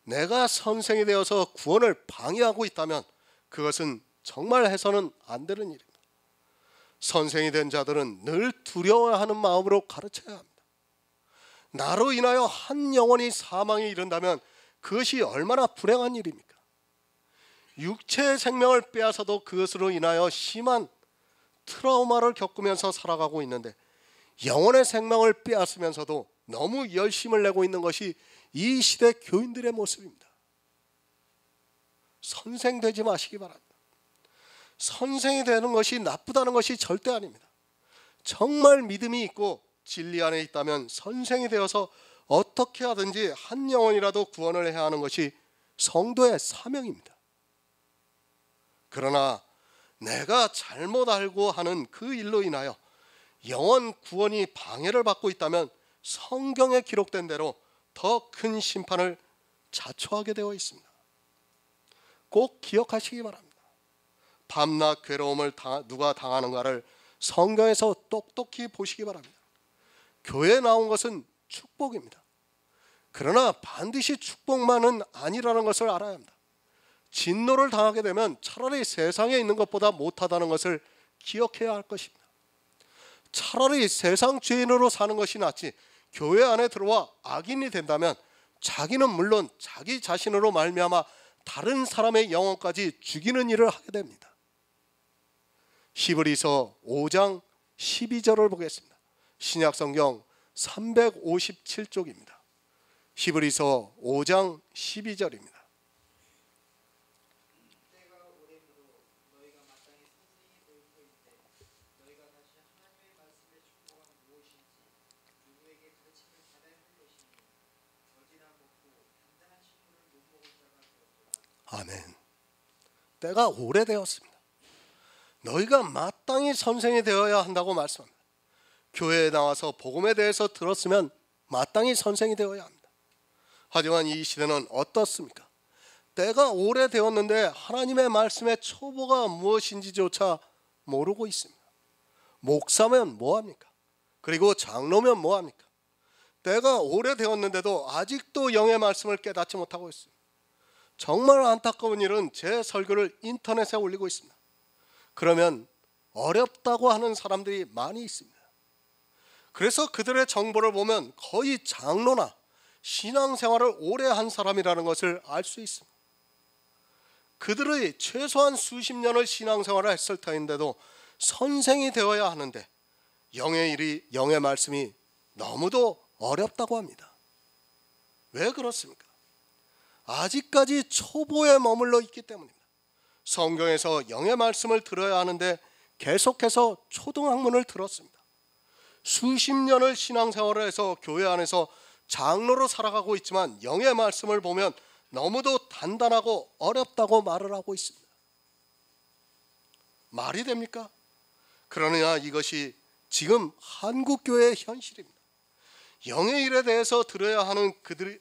내가 선생이 되어서 구원을 방해하고 있다면 그것은 정말 해서는 안 되는 일입니다. 선생이 된 자들은 늘 두려워하는 마음으로 가르쳐야 합니다. 나로 인하여 한 영혼이 사망에 이른다면 그것이 얼마나 불행한 일입니까? 육체의 생명을 빼앗아도 그것으로 인하여 심한 트라우마를 겪으면서 살아가고 있는데, 영혼의 생명을 빼앗으면서도 너무 열심을 내고 있는 것이 이 시대 교인들의 모습입니다. 선생 되지 마시기 바랍니다. 선생이 되는 것이 나쁘다는 것이 절대 아닙니다. 정말 믿음이 있고 진리 안에 있다면 선생이 되어서 어떻게 하든지 한 영혼이라도 구원을 해야 하는 것이 성도의 사명입니다. 그러나 내가 잘못 알고 하는 그 일로 인하여 영혼 구원이 방해를 받고 있다면 성경에 기록된 대로 더 큰 심판을 자초하게 되어 있습니다. 꼭 기억하시기 바랍니다. 밤낮 괴로움을 누가 당하는가를 성경에서 똑똑히 보시기 바랍니다. 교회에 나온 것은 축복입니다. 그러나 반드시 축복만은 아니라는 것을 알아야 합니다. 진노를 당하게 되면 차라리 세상에 있는 것보다 못하다는 것을 기억해야 할 것입니다. 차라리 세상 죄인으로 사는 것이 낫지, 교회 안에 들어와 악인이 된다면 자기는 물론 자기 자신으로 말미암아 다른 사람의 영혼까지 죽이는 일을 하게 됩니다. 히브리서 5장 12절을 보겠습니다. 신약성경 357쪽입니다. 히브리서 5장 12절입니다. 아멘. 때가 오래되었습니다. 너희가 마땅히 선생이 되어야 한다고 말씀합니다. 교회에 나와서 복음에 대해서 들었으면 마땅히 선생이 되어야 합니다. 하지만 이 시대는 어떻습니까? 때가 오래되었는데 하나님의 말씀의 초보가 무엇인지조차 모르고 있습니다. 목사면 뭐합니까? 그리고 장로면 뭐합니까? 때가 오래되었는데도 아직도 영의 말씀을 깨닫지 못하고 있습니다. 정말 안타까운 일은 제 설교를 인터넷에 올리고 있습니다. 그러면 어렵다고 하는 사람들이 많이 있습니다. 그래서 그들의 정보를 보면 거의 장로나 신앙생활을 오래 한 사람이라는 것을 알 수 있습니다. 그들의 최소한 수십 년을 신앙생활을 했을 터인데도 선생이 되어야 하는데 영의 일이, 영의 말씀이 너무도 어렵다고 합니다. 왜 그렇습니까? 아직까지 초보에 머물러 있기 때문입니다. 성경에서 영의 말씀을 들어야 하는데 계속해서 초등학문을 들었습니다. 수십 년을 신앙생활을 해서 교회 안에서 장로로 살아가고 있지만 영의 말씀을 보면 너무도 단단하고 어렵다고 말을 하고 있습니다. 말이 됩니까? 그러나 이것이 지금 한국교회의 현실입니다. 영의 일에 대해서 들어야 하는데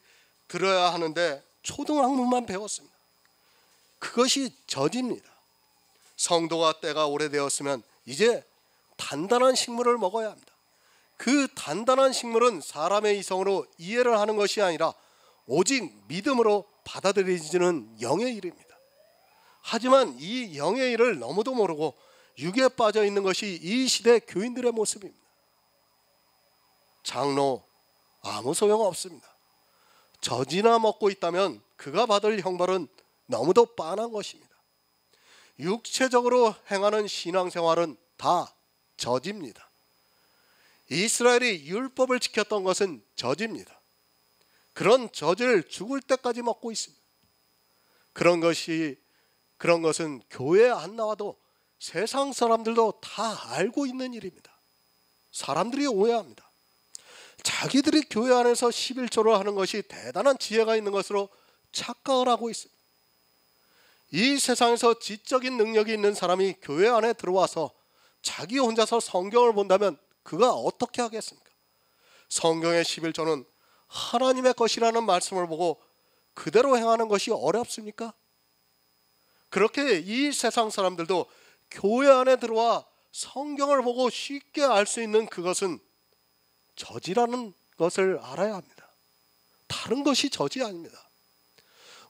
초등학문만 배웠습니다. 그것이 저지입니다. 성도가 때가 오래되었으면 이제 단단한 식물을 먹어야 합니다. 그 단단한 식물은 사람의 이성으로 이해를 하는 것이 아니라 오직 믿음으로 받아들여지는 영의 일입니다. 하지만 이 영의 일을 너무도 모르고 육에 빠져 있는 것이 이 시대 교인들의 모습입니다. 장로 아무 소용 없습니다. 젖이나 먹고 있다면 그가 받을 형벌은 너무도 빤한 것입니다. 육체적으로 행하는 신앙생활은 다 젖입니다. 이스라엘이 율법을 지켰던 것은 젖입니다. 그런 젖을 죽을 때까지 먹고 있습니다. 그런 것은 교회에 안 나와도 세상 사람들도 다 알고 있는 일입니다. 사람들이 오해합니다. 자기들이 교회 안에서 11조를 하는 것이 대단한 지혜가 있는 것으로 착각을 하고 있습니다. 이 세상에서 지적인 능력이 있는 사람이 교회 안에 들어와서 자기 혼자서 성경을 본다면 그가 어떻게 하겠습니까? 성경의 11조는 하나님의 것이라는 말씀을 보고 그대로 행하는 것이 어렵습니까? 그렇게 이 세상 사람들도 교회 안에 들어와 성경을 보고 쉽게 알 수 있는 그것은 젖이라는 것을 알아야 합니다. 다른 것이 젖이 아닙니다.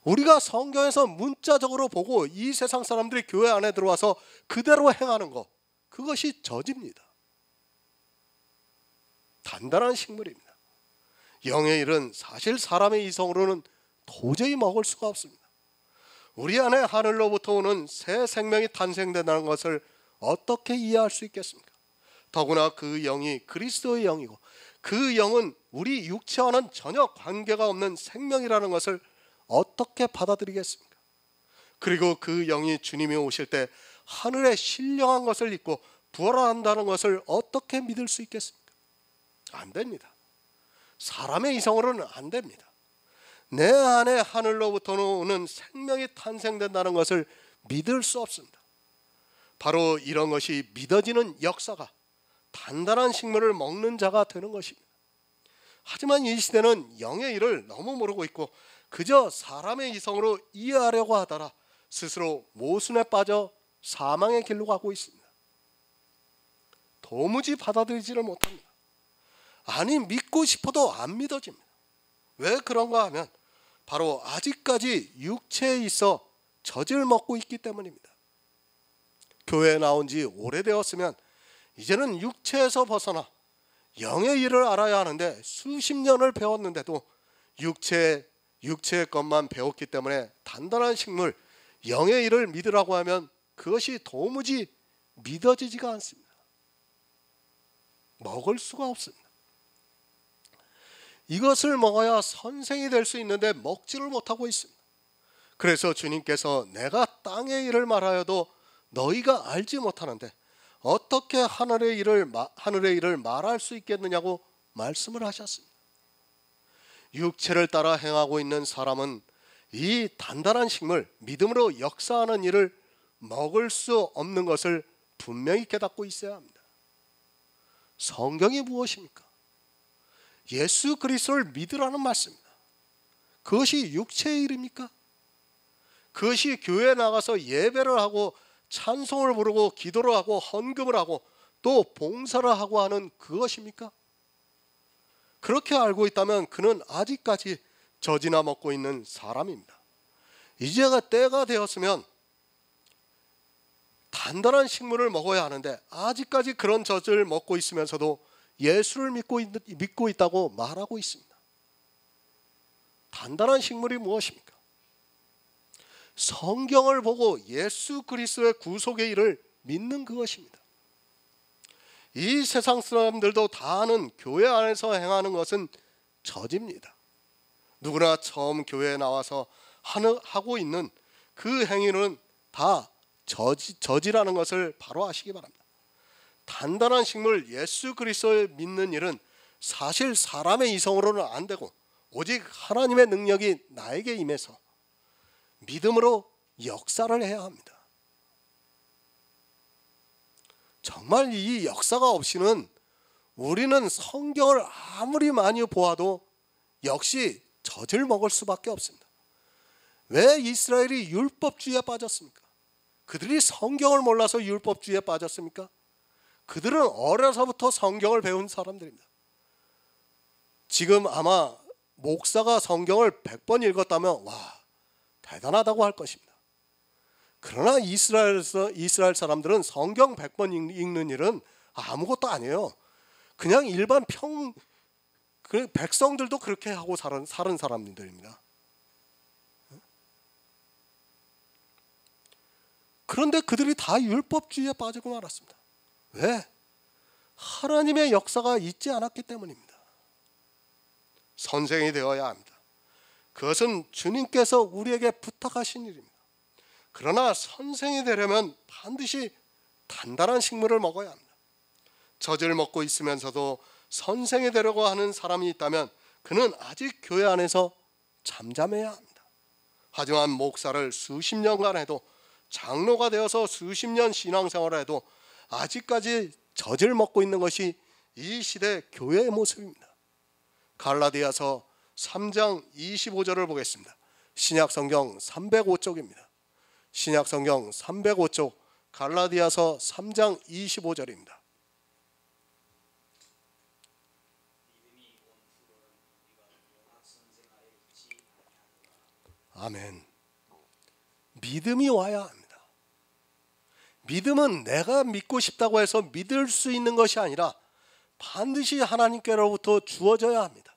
우리가 성경에서 문자적으로 보고 이 세상 사람들이 교회 안에 들어와서 그대로 행하는 것, 그것이 젖입니다. 단단한 식물입니다. 영의 일은 사실 사람의 이성으로는 도저히 먹을 수가 없습니다. 우리 안에 하늘로부터 오는 새 생명이 탄생된다는 것을 어떻게 이해할 수 있겠습니까? 더구나 그 영이 그리스도의 영이고 그 영은 우리 육체와는 전혀 관계가 없는 생명이라는 것을 어떻게 받아들이겠습니까? 그리고 그 영이 주님이 오실 때 하늘에 신령한 것을 입고 부활한다는 것을 어떻게 믿을 수 있겠습니까? 안 됩니다. 사람의 이성으로는 안 됩니다. 내 안에 하늘로부터 오는 생명이 탄생된다는 것을 믿을 수 없습니다. 바로 이런 것이 믿어지는 역사가 단단한 식물을 먹는 자가 되는 것입니다. 하지만 이 시대는 영의 일을 너무 모르고 있고 그저 사람의 이성으로 이해하려고 하다가 스스로 모순에 빠져 사망의 길로 가고 있습니다. 도무지 받아들이지를 못합니다. 아니, 믿고 싶어도 안 믿어집니다. 왜 그런가 하면 바로 아직까지 육체에 있어 젖을 먹고 있기 때문입니다. 교회에 나온 지 오래되었으면 이제는 육체에서 벗어나 영의 일을 알아야 하는데 수십 년을 배웠는데도 육체의 것만 배웠기 때문에 단단한 식물, 영의 일을 믿으라고 하면 그것이 도무지 믿어지지가 않습니다. 먹을 수가 없습니다. 이것을 먹어야 선생이 될 수 있는데 먹지를 못하고 있습니다. 그래서 주님께서 내가 땅의 일을 말하여도 너희가 알지 못하는데 어떻게 하늘의 일을 말할 수 있겠느냐고 말씀을 하셨습니다. 육체를 따라 행하고 있는 사람은 이 단단한 식물, 믿음으로 역사하는 일을 먹을 수 없는 것을 분명히 깨닫고 있어야 합니다. 성경이 무엇입니까? 예수 그리스도를 믿으라는 말씀입니다. 그것이 육체의 일입니까? 그것이 교회에 나가서 예배를 하고 찬송을 부르고 기도를 하고 헌금을 하고 또 봉사를 하고 하는 그것입니까? 그렇게 알고 있다면 그는 아직까지 젖이나 먹고 있는 사람입니다. 이제가 때가 되었으면 단단한 식물을 먹어야 하는데 아직까지 그런 젖을 먹고 있으면서도 예수를 믿고 있다고 말하고 있습니다. 단단한 식물이 무엇입니까? 성경을 보고 예수 그리스도의 구속의 일을 믿는 그것입니다. 이 세상 사람들도 다 아는 교회 안에서 행하는 것은 젖입니다. 누구나 처음 교회에 나와서 하고 있는 그 행위는 다 젖이라는 것을 바로 아시기 바랍니다. 단단한 식물 예수 그리스도를 믿는 일은 사실 사람의 이성으로는 안 되고 오직 하나님의 능력이 나에게 임해서 믿음으로 역사를 해야 합니다. 정말 이 역사가 없이는 우리는 성경을 아무리 많이 보아도 역시 젖을 먹을 수밖에 없습니다. 왜 이스라엘이 율법주의에 빠졌습니까? 그들이 성경을 몰라서 율법주의에 빠졌습니까? 그들은 어려서부터 성경을 배운 사람들입니다. 지금 아마 목사가 성경을 100번 읽었다면 와, 대단하다고 할 것입니다. 그러나 이스라엘 사람들은 성경 100번 읽는 일은 아무것도 아니에요. 그냥 일반 백성들도 그렇게 하고 사는 사람들입니다. 그런데 그들이 다 율법주의에 빠지고 말았습니다. 왜? 하나님의 역사가 있지 않았기 때문입니다. 선생이 되어야 합니다. 그것은 주님께서 우리에게 부탁하신 일입니다. 그러나 선생이 되려면 반드시 단단한 식물을 먹어야 합니다. 젖을 먹고 있으면서도 선생이 되려고 하는 사람이 있다면 그는 아직 교회 안에서 잠잠해야 합니다. 하지만 목사를 수십 년간 해도, 장로가 되어서 수십 년 신앙생활을 해도 아직까지 젖을 먹고 있는 것이 이 시대 교회의 모습입니다. 갈라디아서 3장 25절을 보겠습니다. 신약성경 305쪽입니다. 신약성경 305쪽 갈라디아서 3장 25절입니다. 아멘. 믿음이 와야 합니다. 믿음은 내가 믿고 싶다고 해서 믿을 수 있는 것이 아니라 반드시 하나님께로부터 주어져야 합니다.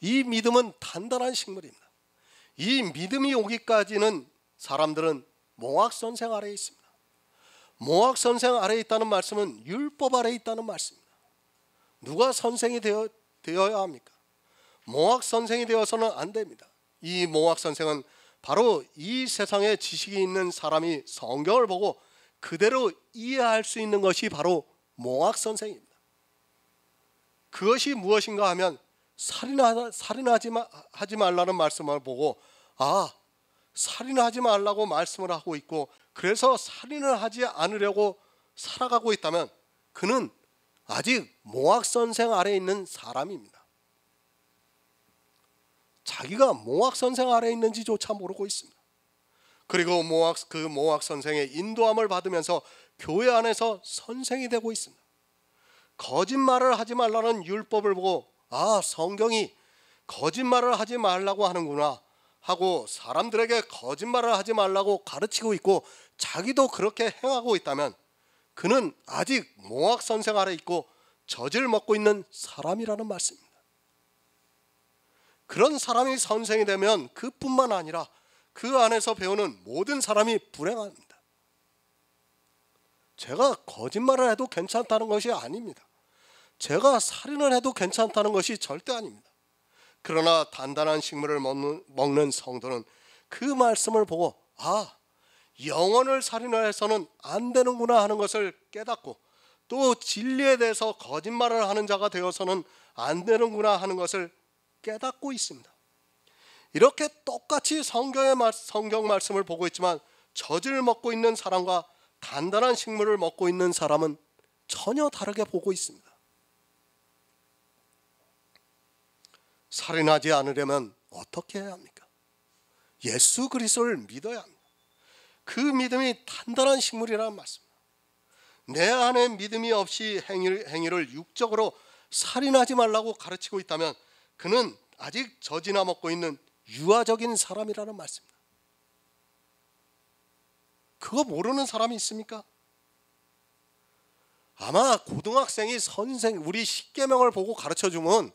이 믿음은 단단한 식물입니다. 이 믿음이 오기까지는 사람들은 몽학선생 아래에 있습니다. 몽학선생 아래에 있다는 말씀은 율법 아래에 있다는 말씀입니다. 누가 선생이 되어야 합니까? 몽학선생이 되어서는 안 됩니다. 이 몽학선생은 바로 이 세상에 지식이 있는 사람이 성경을 보고 그대로 이해할 수 있는 것이 바로 몽학선생입니다. 그것이 무엇인가 하면 살인하지 말라는 말씀을 보고 살인하지 말라고 말씀을 하고 있고 그래서 살인을 하지 않으려고 살아가고 있다면 그는 아직 몽학선생 아래에 있는 사람입니다. 자기가 몽학선생 아래에 있는지조차 모르고 있습니다. 그리고 그 몽학선생의 인도함을 받으면서 교회 안에서 선생이 되고 있습니다. 거짓말을 하지 말라는 율법을 보고 성경이 거짓말을 하지 말라고 하는구나 하고 사람들에게 거짓말을 하지 말라고 가르치고 있고 자기도 그렇게 행하고 있다면 그는 아직 몽학선생 아래에 있고 젖을 먹고 있는 사람이라는 말씀입니다. 그런 사람이 선생이 되면 그뿐만 아니라 그 안에서 배우는 모든 사람이 불행합니다. 제가 거짓말을 해도 괜찮다는 것이 아닙니다. 제가 살인을 해도 괜찮다는 것이 절대 아닙니다. 그러나 단단한 식물을 먹는 성도는 그 말씀을 보고 영혼을 살인을 해서는 안 되는구나 하는 것을 깨닫고 또 진리에 대해서 거짓말을 하는 자가 되어서는 안 되는구나 하는 것을 깨닫고 있습니다. 이렇게 똑같이 성경 말씀을 보고 있지만 젖을 먹고 있는 사람과 단단한 식물을 먹고 있는 사람은 전혀 다르게 보고 있습니다. 살인하지 않으려면 어떻게 해야 합니까? 예수 그리스도를 믿어야 합니다. 그 믿음이 단단한 식물이라는 말씀입니다. 내 안에 믿음이 없이 행위를 육적으로 살인하지 말라고 가르치고 있다면 그는 아직 젖이나 먹고 있는 유아적인 사람이라는 말씀입니다. 그거 모르는 사람이 있습니까? 아마 고등학생이 우리 십계명을 보고 가르쳐주면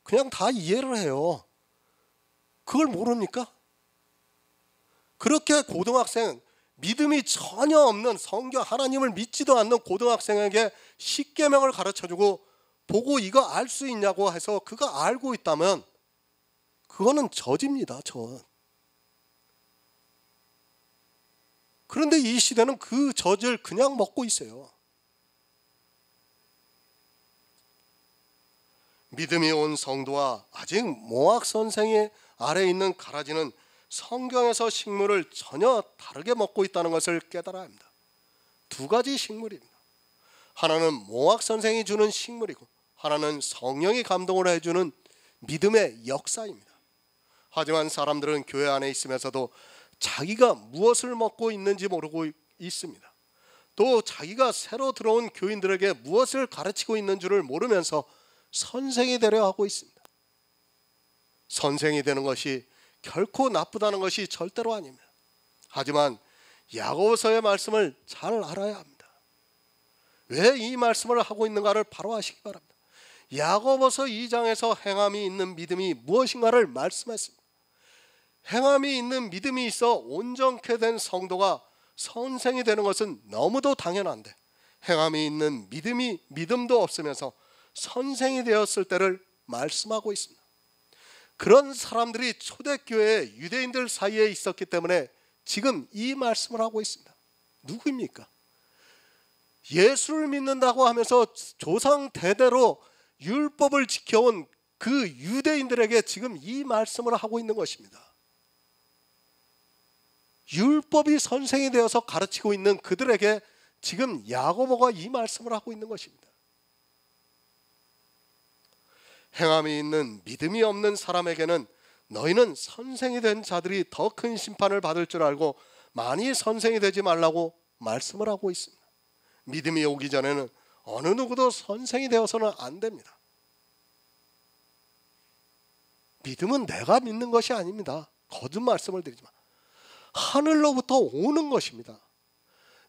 그냥 다 이해를 해요. 그걸 모릅니까? 그렇게 고등학생, 믿음이 전혀 없는 성경 하나님을 믿지도 않는 고등학생에게 십계명을 가르쳐주고 보고 이거 알 수 있냐고 해서 그거 알고 있다면 그거는 젖입니다. 젖. 그런데 이 시대는 그 젖을 그냥 먹고 있어요. 믿음이 온 성도와 아직 몽학 선생의 아래에 있는 가라지는 성경에서 식물을 전혀 다르게 먹고 있다는 것을 깨달아야 합니다. 두 가지 식물입니다. 하나는 몽학 선생이 주는 식물이고 하나는 성령이 감동을 해주는 믿음의 역사입니다. 하지만 사람들은 교회 안에 있으면서도 자기가 무엇을 먹고 있는지 모르고 있습니다. 또 자기가 새로 들어온 교인들에게 무엇을 가르치고 있는 줄을 모르면서 선생이 되려 하고 있습니다. 선생이 되는 것이 결코 나쁘다는 것이 절대로 아닙니다. 하지만 야고보서의 말씀을 잘 알아야 합니다. 왜 이 말씀을 하고 있는가를 바로 아시기 바랍니다. 야고보서 2장에서 행함이 있는 믿음이 무엇인가를 말씀했습니다. 행함이 있는 믿음이 있어 온전케 된 성도가 선생이 되는 것은 너무도 당연한데, 행함이 있는 믿음도 없으면서 선생이 되었을 때를 말씀하고 있습니다. 그런 사람들이 초대교회 유대인들 사이에 있었기 때문에 지금 이 말씀을 하고 있습니다. 누구입니까? 예수를 믿는다고 하면서 조상 대대로 율법을 지켜온 그 유대인들에게 지금 이 말씀을 하고 있는 것입니다. 율법이 선생이 되어서 가르치고 있는 그들에게 지금 야고보가 이 말씀을 하고 있는 것입니다. 행함이 있는 믿음이 없는 사람에게는 너희는 선생이 된 자들이 더 큰 심판을 받을 줄 알고 많이 선생이 되지 말라고 말씀을 하고 있습니다. 믿음이 오기 전에는 어느 누구도 선생이 되어서는 안 됩니다. 믿음은 내가 믿는 것이 아닙니다. 거듭 말씀을 드리지만 하늘로부터 오는 것입니다.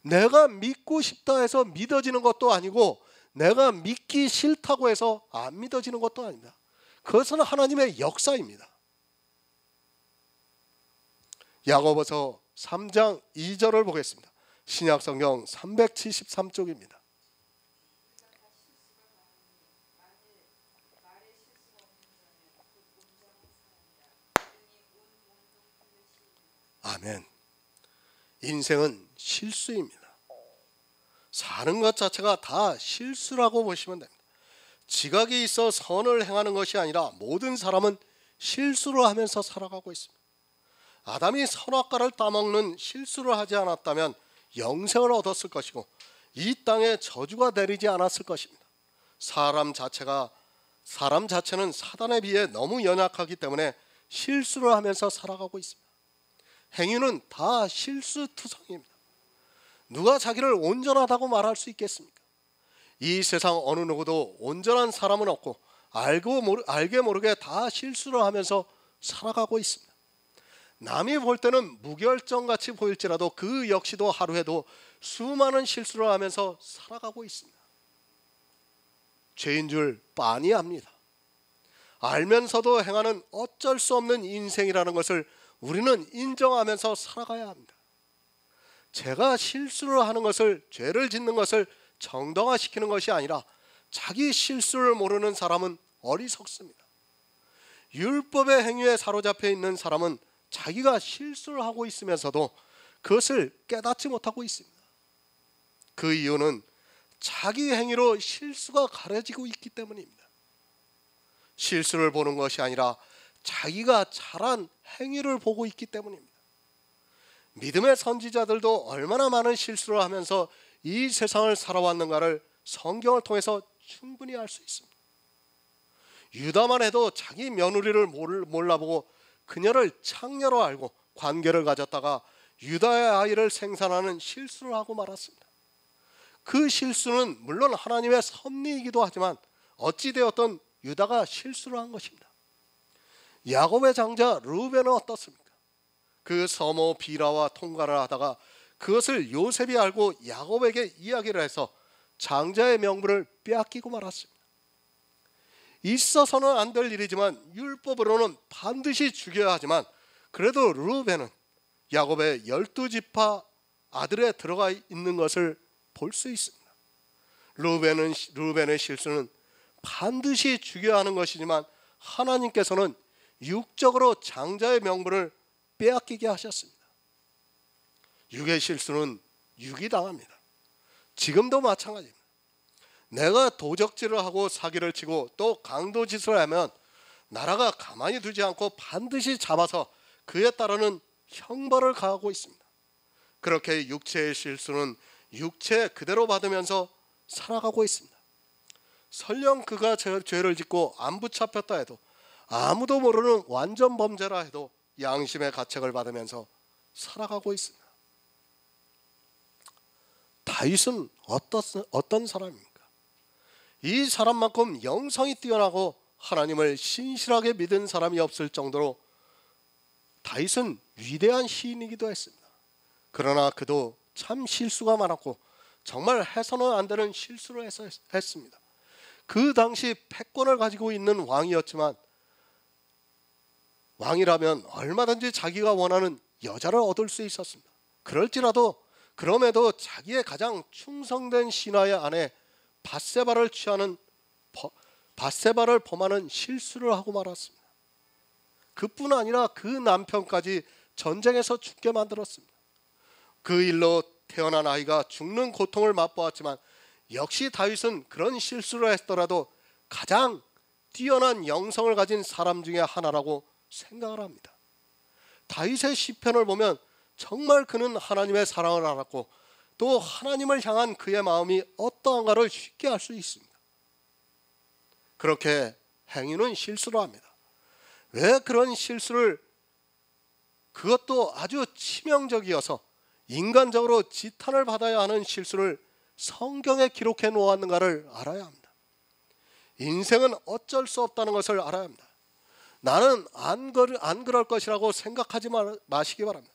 내가 믿고 싶다 해서 믿어지는 것도 아니고 내가 믿기 싫다고 해서 안 믿어지는 것도 아닙니다. 그것은 하나님의 역사입니다. 야고보서 3장 2절을 보겠습니다. 신약성경 373쪽입니다. 아멘. 인생은 실수입니다. 사는 것 자체가 다 실수라고 보시면 됩니다. 지각이 있어 선을 행하는 것이 아니라 모든 사람은 실수를 하면서 살아가고 있습니다. 아담이 선악과를 따먹는 실수를 하지 않았다면 영생을 얻었을 것이고 이 땅에 저주가 내리지 않았을 것입니다. 사람 자체는 사단에 비해 너무 연약하기 때문에 실수를 하면서 살아가고 있습니다. 행위는 다 실수투성입니다. 누가 자기를 온전하다고 말할 수 있겠습니까? 이 세상 어느 누구도 온전한 사람은 없고 알게 모르게 다 실수를 하면서 살아가고 있습니다. 남이 볼 때는 무결점같이 보일지라도 그 역시도 하루에도 수많은 실수를 하면서 살아가고 있습니다. 죄인 줄 빤히 압니다. 알면서도 행하는 어쩔 수 없는 인생이라는 것을 우리는 인정하면서 살아가야 합니다. 제가 실수를 하는 것을, 죄를 짓는 것을 정당화시키는 것이 아니라 자기 실수를 모르는 사람은 어리석습니다. 율법의 행위에 사로잡혀 있는 사람은 자기가 실수를 하고 있으면서도 그것을 깨닫지 못하고 있습니다. 그 이유는 자기 행위로 실수가 가려지고 있기 때문입니다. 실수를 보는 것이 아니라 자기가 잘한 행위를 보고 있기 때문입니다. 믿음의 선지자들도 얼마나 많은 실수를 하면서 이 세상을 살아왔는가를 성경을 통해서 충분히 알 수 있습니다. 유다만 해도 자기 며느리를 몰라보고 그녀를 창녀로 알고 관계를 가졌다가 유다의 아이를 생산하는 실수를 하고 말았습니다. 그 실수는 물론 하나님의 섭리이기도 하지만 어찌되었든 유다가 실수를 한 것입니다. 야곱의 장자 르우벤은 어떻습니까? 그 서모 비라와 통과를 하다가 그것을 요셉이 알고 야곱에게 이야기를 해서 장자의 명분을 빼앗기고 말았습니다. 있어서는 안 될 일이지만 율법으로는 반드시 죽여야 하지만 그래도 르우벤은 야곱의 12지파 아들에 들어가 있는 것을 볼 수 있습니다. 르우벤의 실수는 반드시 죽여야 하는 것이지만 하나님께서는 육적으로 장자의 명분을 빼앗기게 하셨습니다. 육의 실수는 육이 당합니다. 지금도 마찬가지입니다. 내가 도적질을 하고 사기를 치고 또 강도짓을 하면 나라가 가만히 두지 않고 반드시 잡아서 그에 따르는 형벌을 가하고 있습니다. 그렇게 육체의 실수는 육체 그대로 받으면서 살아가고 있습니다. 설령 그가 죄를 짓고 안 붙잡혔다 해도 아무도 모르는 완전 범죄라 해도 양심의 가책을 받으면서 살아가고 있습니다. 다윗은 어떤 사람입니까? 이 사람만큼 영성이 뛰어나고 하나님을 신실하게 믿은 사람이 없을 정도로 다윗은 위대한 시인이기도 했습니다. 그러나 그도 참 실수가 많았고 정말 해서는 안 되는 실수를 했습니다. 그 당시 패권을 가지고 있는 왕이었지만 왕이라면 얼마든지 자기가 원하는 여자를 얻을 수 있었습니다. 그럼에도 자기의 가장 충성된 신하의 아내 밧세바를 범하는 실수를 하고 말았습니다. 그뿐 아니라 그 남편까지 전쟁에서 죽게 만들었습니다. 그 일로 태어난 아이가 죽는 고통을 맛보았지만 역시 다윗은 그런 실수를 했더라도 가장 뛰어난 영성을 가진 사람 중에 하나라고 생각을 합니다. 다윗의 시편을 보면 정말 그는 하나님의 사랑을 알았고 또 하나님을 향한 그의 마음이 어떠한가를 쉽게 알 수 있습니다. 그렇게 행위는 실수를 합니다. 왜 그런 실수를, 그것도 아주 치명적이어서 인간적으로 지탄을 받아야 하는 실수를 성경에 기록해 놓았는가를 알아야 합니다. 인생은 어쩔 수 없다는 것을 알아야 합니다. 나는 안 그럴 것이라고 생각하지 마시기 바랍니다.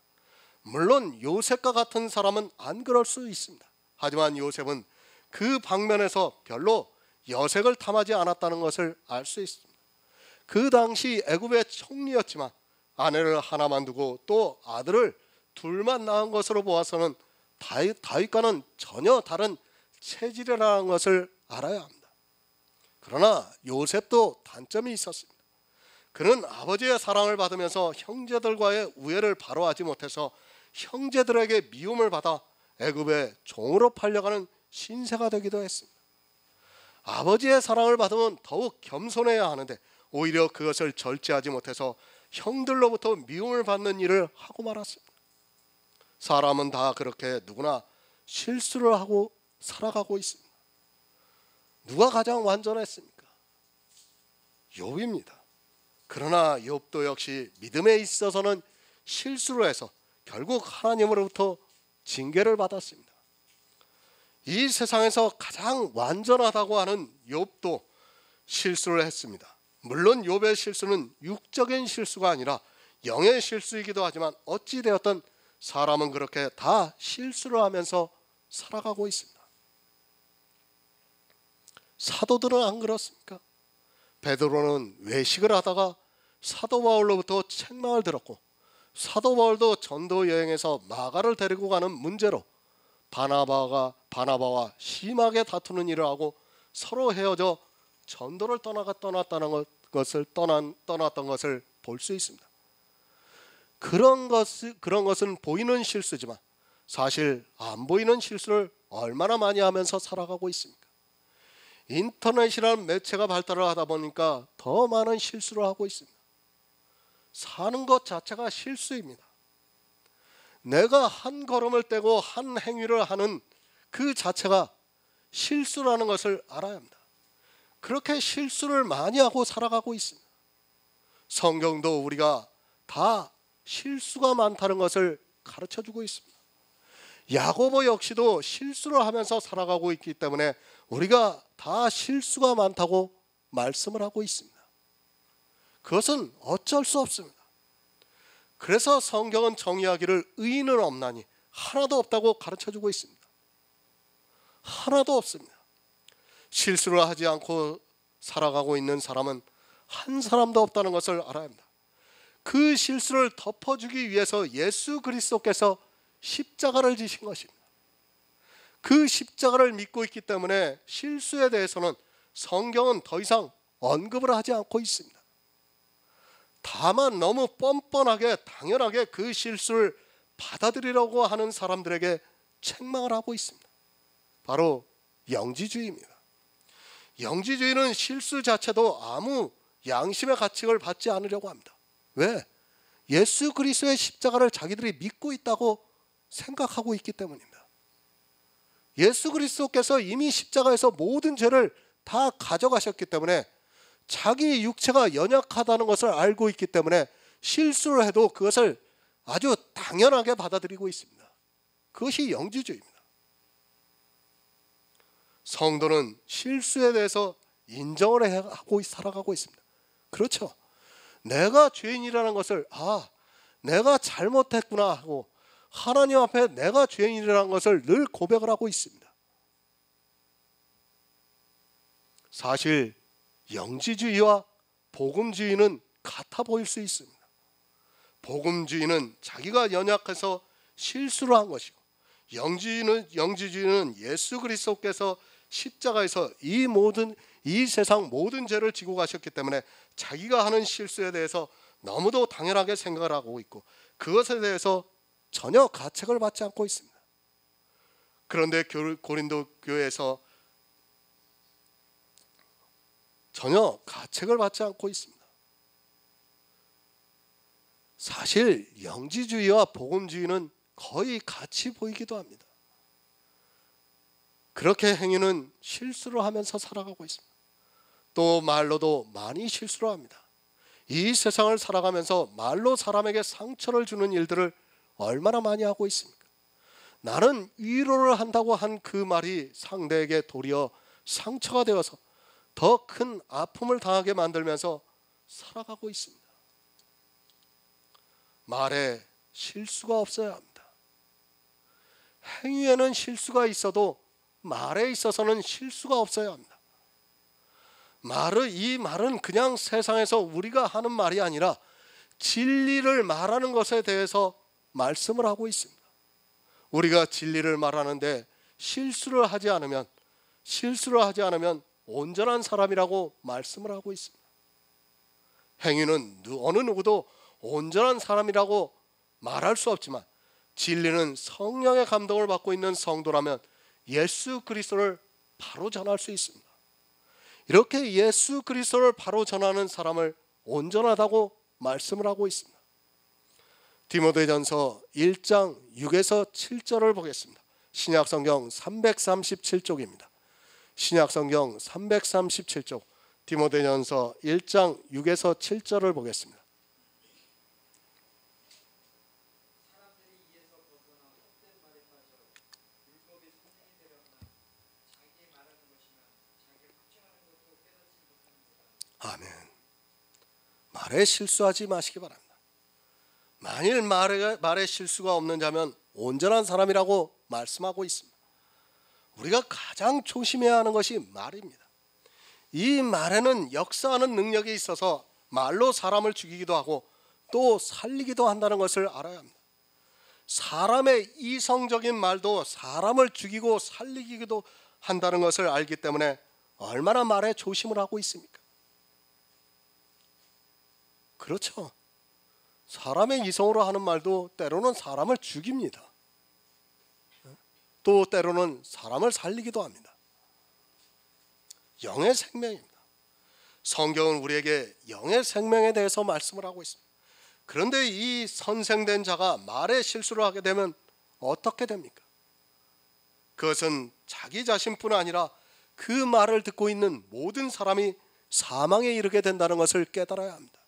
물론 요셉과 같은 사람은 안 그럴 수 있습니다. 하지만 요셉은 그 방면에서 별로 여색을 탐하지 않았다는 것을 알 수 있습니다. 그 당시 애굽의 총리였지만 아내를 하나만 두고 또 아들을 둘만 낳은 것으로 보아서는 다윗과는 전혀 다른 체질이라는 것을 알아야 합니다. 그러나 요셉도 단점이 있었습니다. 그는 아버지의 사랑을 받으면서 형제들과의 우애를 바로하지 못해서 형제들에게 미움을 받아 애굽의 종으로 팔려가는 신세가 되기도 했습니다. 아버지의 사랑을 받으면 더욱 겸손해야 하는데 오히려 그것을 절제하지 못해서 형들로부터 미움을 받는 일을 하고 말았습니다. 사람은 다 그렇게 누구나 실수를 하고 살아가고 있습니다. 누가 가장 완전했습니까? 욥입니다. 그러나 욥도 역시 믿음에 있어서는 실수를 해서 결국 하나님으로부터 징계를 받았습니다. 이 세상에서 가장 완전하다고 하는 욥도 실수를 했습니다. 물론 욥의 실수는 육적인 실수가 아니라 영의 실수이기도 하지만 어찌 되었든 사람은 그렇게 다 실수를 하면서 살아가고 있습니다. 사도들은 안 그렇습니까? 베드로는 외식을 하다가 사도 바울로부터 책망을 들었고 사도 바울도 전도 여행에서 마가를 데리고 가는 문제로 바나바와 심하게 다투는 일을 하고 서로 헤어져 전도를 떠났던 것을 볼 수 있습니다. 그런 것은 보이는 실수지만 사실 안 보이는 실수를 얼마나 많이 하면서 살아가고 있습니까? 인터넷이라는 매체가 발달을 하다 보니까 더 많은 실수를 하고 있습니다. 사는 것 자체가 실수입니다. 내가 한 걸음을 떼고 한 행위를 하는 그 자체가 실수라는 것을 알아야 합니다. 그렇게 실수를 많이 하고 살아가고 있습니다. 성경도 우리가 다 실수가 많다는 것을 가르쳐주고 있습니다. 야고보 역시도 실수를 하면서 살아가고 있기 때문에 우리가 다 실수가 많다고 말씀을 하고 있습니다. 그것은 어쩔 수 없습니다. 그래서 성경은 정의하기를 의인은 없나니 하나도 없다고 가르쳐주고 있습니다. 하나도 없습니다. 실수를 하지 않고 살아가고 있는 사람은 한 사람도 없다는 것을 알아야 합니다. 그 실수를 덮어주기 위해서 예수 그리스도께서 십자가를 지신 것입니다. 그 십자가를 믿고 있기 때문에 실수에 대해서는 성경은 더 이상 언급을 하지 않고 있습니다. 다만 너무 뻔뻔하게 당연하게 그 실수를 받아들이려고 하는 사람들에게 책망을 하고 있습니다. 바로 영지주의입니다. 영지주의는 실수 자체도 아무 양심의 가책을 받지 않으려고 합니다. 왜? 예수 그리스도의 십자가를 자기들이 믿고 있다고 생각하고 있기 때문입니다. 예수 그리스도께서 이미 십자가에서 모든 죄를 다 가져가셨기 때문에 자기 육체가 연약하다는 것을 알고 있기 때문에 실수를 해도 그것을 아주 당연하게 받아들이고 있습니다. 그것이 영지주의입니다. 성도는 실수에 대해서 인정을 하고 살아가고 있습니다. 그렇죠. 내가 죄인이라는 것을 내가 잘못했구나 하고 하나님 앞에 내가 죄인이라는 것을 늘 고백을 하고 있습니다. 사실 영지주의와 복음주의는 같아 보일 수 있습니다. 복음주의는 자기가 연약해서 실수를 한 것이고, 영지주의는 예수 그리스도께서 십자가에서 이 세상 모든 죄를 지고 가셨기 때문에 자기가 하는 실수에 대해서 너무도 당연하게 생각을 하고 있고, 그것에 대해서 전혀 가책을 받지 않고 있습니다. 그런데 고린도 교회에서 전혀 가책을 받지 않고 있습니다. 사실 영지주의와 복음주의는 거의 같이 보이기도 합니다. 그렇게 행위는 실수를 하면서 살아가고 있습니다. 또 말로도 많이 실수를 합니다. 이 세상을 살아가면서 말로 사람에게 상처를 주는 일들을 얼마나 많이 하고 있습니까? 나는 위로를 한다고 한 그 말이 상대에게 도리어 상처가 되어서 더 큰 아픔을 당하게 만들면서 살아가고 있습니다. 말에 실수가 없어야 합니다. 행위에는 실수가 있어도 말에 있어서는 실수가 없어야 합니다. 이 말은 그냥 세상에서 우리가 하는 말이 아니라 진리를 말하는 것에 대해서 말씀을 하고 있습니다. 우리가 진리를 말하는데 실수를 하지 않으면 온전한 사람이라고 말씀을 하고 있습니다. 행위는 어느 누구도 온전한 사람이라고 말할 수 없지만, 진리는 성령의 감동을 받고 있는 성도라면 예수 그리스도를 바로 전할 수 있습니다. 이렇게 예수 그리스도를 바로 전하는 사람을 온전하다고 말씀을 하고 있습니다. 디모데전서 1장 6에서 7절을 보겠습니다. 신약성경 337쪽입니다. 신약성경 337쪽 디모데전서 1장 6에서 7절을 보겠습니다. 아멘. 말에 실수하지 마시기 바랍니다. 만일 말에 실수가 없는 자면 온전한 사람이라고 말씀하고 있습니다. 우리가 가장 조심해야 하는 것이 말입니다. 이 말에는 역사하는 능력이 있어서 말로 사람을 죽이기도 하고 또 살리기도 한다는 것을 알아야 합니다. 사람의 이성적인 말도 사람을 죽이고 살리기도 한다는 것을 알기 때문에 얼마나 말에 조심을 하고 있습니까? 그렇죠. 사람의 이성으로 하는 말도 때로는 사람을 죽입니다. 또 때로는 사람을 살리기도 합니다. 영의 생명입니다. 성경은 우리에게 영의 생명에 대해서 말씀을 하고 있습니다. 그런데 이 선생된 자가 말에 실수를 하게 되면 어떻게 됩니까? 그것은 자기 자신뿐 아니라 그 말을 듣고 있는 모든 사람이 사망에 이르게 된다는 것을 깨달아야 합니다.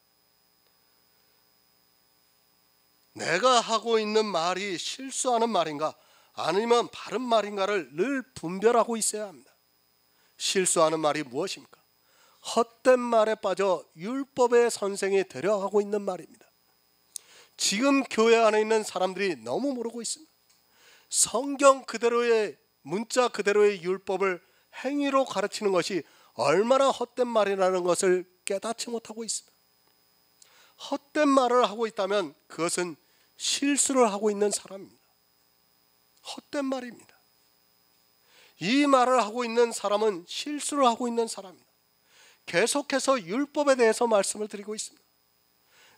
내가 하고 있는 말이 실수하는 말인가 아니면 바른 말인가를 늘 분별하고 있어야 합니다. 실수하는 말이 무엇입니까? 헛된 말에 빠져 율법의 선생이 되려 하고 있는 말입니다. 지금 교회 안에 있는 사람들이 너무 모르고 있습니다. 성경 그대로의 문자 그대로의 율법을 행위로 가르치는 것이 얼마나 헛된 말이라는 것을 깨닫지 못하고 있습니다. 헛된 말을 하고 있다면 그것은 실수를 하고 있는 사람입니다. 헛된 말입니다. 이 말을 하고 있는 사람은 실수를 하고 있는 사람입니다. 계속해서 율법에 대해서 말씀을 드리고 있습니다.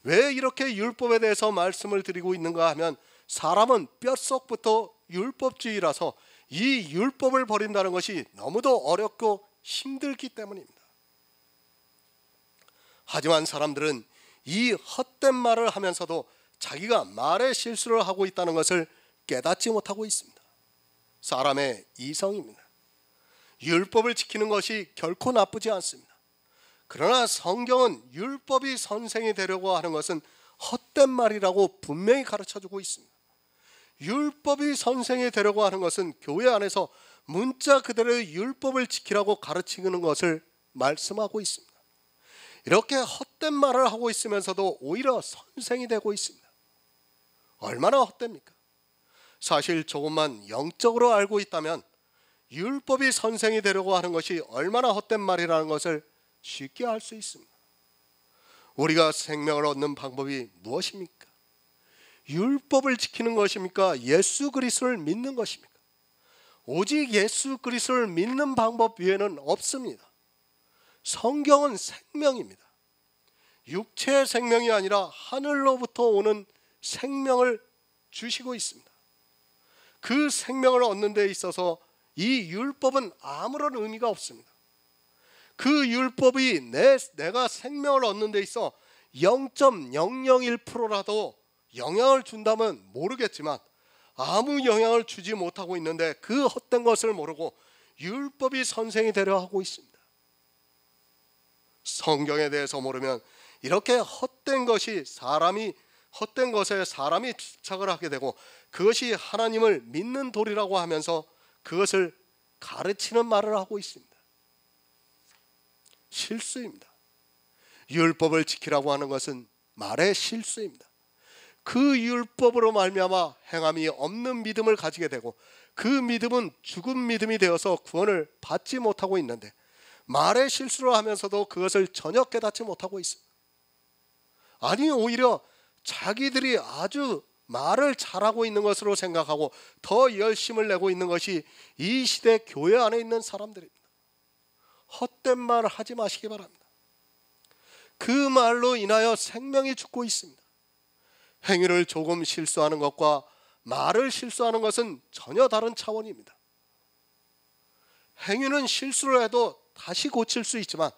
왜 이렇게 율법에 대해서 말씀을 드리고 있는가 하면 사람은 뼛속부터 율법주의라서 이 율법을 버린다는 것이 너무도 어렵고 힘들기 때문입니다. 하지만 사람들은 이 헛된 말을 하면서도 자기가 말에 실수를 하고 있다는 것을 깨닫지 못하고 있습니다. 사람의 이성입니다. 율법을 지키는 것이 결코 나쁘지 않습니다. 그러나 성경은 율법이 선생이 되려고 하는 것은 헛된 말이라고 분명히 가르쳐주고 있습니다. 율법이 선생이 되려고 하는 것은 교회 안에서 문자 그대로의 율법을 지키라고 가르치는 것을 말씀하고 있습니다. 이렇게 헛된 말을 하고 있으면서도 오히려 선생이 되고 있습니다. 얼마나 헛됩니까? 사실 조금만 영적으로 알고 있다면 율법이 선생이 되려고 하는 것이 얼마나 헛된 말이라는 것을 쉽게 알 수 있습니다. 우리가 생명을 얻는 방법이 무엇입니까? 율법을 지키는 것입니까? 예수 그리스도를 믿는 것입니까? 오직 예수 그리스도를 믿는 방법 외에는 없습니다. 성경은 생명입니다. 육체의 생명이 아니라 하늘로부터 오는 생명을 주시고 있습니다. 그 생명을 얻는 데 있어서 이 율법은 아무런 의미가 없습니다. 그 율법이 내가 생명을 얻는 데 있어 0.001%라도 영향을 준다면 모르겠지만 아무 영향을 주지 못하고 있는데 그 헛된 것을 모르고 율법이 선생이 되려 하고 있습니다. 성경에 대해서 모르면 이렇게 헛된 것에 사람이 집착을 하게 되고 그것이 하나님을 믿는 도리라고 하면서 그것을 가르치는 말을 하고 있습니다. 실수입니다. 율법을 지키라고 하는 것은 말의 실수입니다. 그 율법으로 말미암아 행함이 없는 믿음을 가지게 되고 그 믿음은 죽은 믿음이 되어서 구원을 받지 못하고 있는데 말의 실수를 하면서도 그것을 전혀 깨닫지 못하고 있습니다. 아니 오히려 자기들이 아주 말을 잘하고 있는 것으로 생각하고 더 열심을 내고 있는 것이 이 시대 교회 안에 있는 사람들입니다. 헛된 말을 하지 마시기 바랍니다. 그 말로 인하여 생명이 죽고 있습니다. 행위를 조금 실수하는 것과 말을 실수하는 것은 전혀 다른 차원입니다. 행위는 실수를 해도 다시 고칠 수 있지만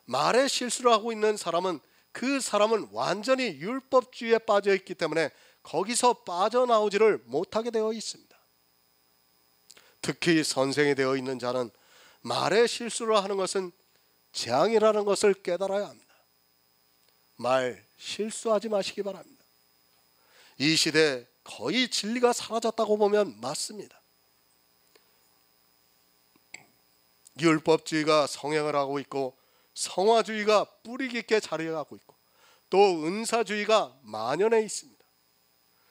말에 실수를 하고 있는 사람은 그 사람은 완전히 율법주의에 빠져 있기 때문에 거기서 빠져나오지를 못하게 되어 있습니다. 특히 선생이 되어 있는 자는 말에 실수를 하는 것은 재앙이라는 것을 깨달아야 합니다. 말 실수하지 마시기 바랍니다. 이 시대에 거의 진리가 사라졌다고 보면 맞습니다. 율법주의가 성행을 하고 있고 성화주의가 뿌리 깊게 자리하고 있고 또 은사주의가 만연해 있습니다.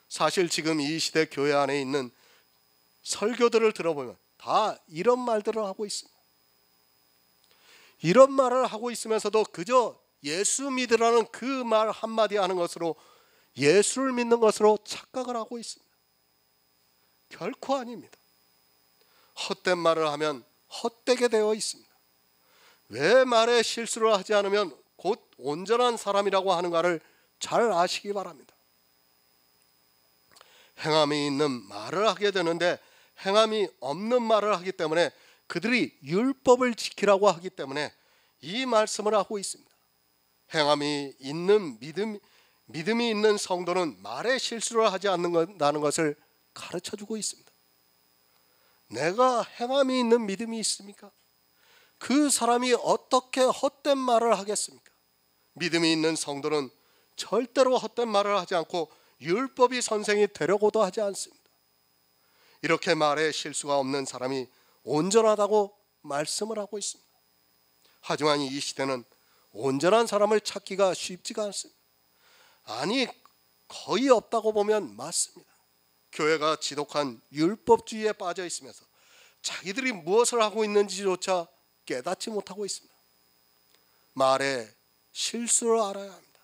사실 지금 이 시대 교회 안에 있는 설교들을 들어보면 다 이런 말들을 하고 있습니다. 이런 말을 하고 있으면서도 그저 예수 믿으라는 그 말 한마디 하는 것으로 예수를 믿는 것으로 착각을 하고 있습니다. 결코 아닙니다. 헛된 말을 하면 헛되게 되어 있습니다. 왜 말에 실수를 하지 않으면 곧 온전한 사람이라고 하는가를 잘 아시기 바랍니다. 행함이 있는 말을 하게 되는데 행함이 없는 말을 하기 때문에 그들이 율법을 지키라고 하기 때문에 이 말씀을 하고 있습니다. 행함이 있는 믿음이 있는 성도는 말에 실수를 하지 않는다는 것을 가르쳐주고 있습니다. 내가 행함이 있는 믿음이 있습니까? 그 사람이 어떻게 헛된 말을 하겠습니까? 믿음이 있는 성도는 절대로 헛된 말을 하지 않고 율법이 선생이 되려고도 하지 않습니다. 이렇게 말에 실수가 없는 사람이 온전하다고 말씀을 하고 있습니다. 하지만 이 시대는 온전한 사람을 찾기가 쉽지가 않습니다. 아니 거의 없다고 보면 맞습니다. 교회가 지독한 율법주의에 빠져 있으면서 자기들이 무엇을 하고 있는지조차 깨닫지 못하고 있습니다. 말에 실수를 알아야 합니다.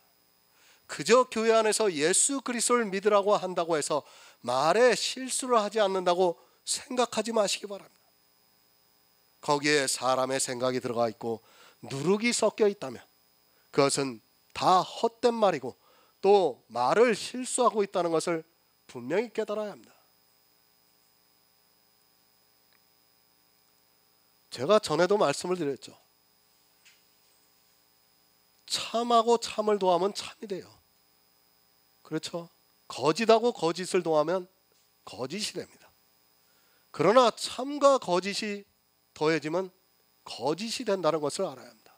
그저 교회 안에서 예수 그리스도를 믿으라고 한다고 해서 말에 실수를 하지 않는다고 생각하지 마시기 바랍니다. 거기에 사람의 생각이 들어가 있고 누룩이 섞여 있다면 그것은 다 헛된 말이고 또 말을 실수하고 있다는 것을 분명히 깨달아야 합니다. 제가 전에도 말씀을 드렸죠. 참하고 참을 도하면 참이 돼요. 그렇죠? 거짓하고 거짓을 도하면 거짓이 됩니다. 그러나 참과 거짓이 더해지면 거짓이 된다는 것을 알아야 합니다.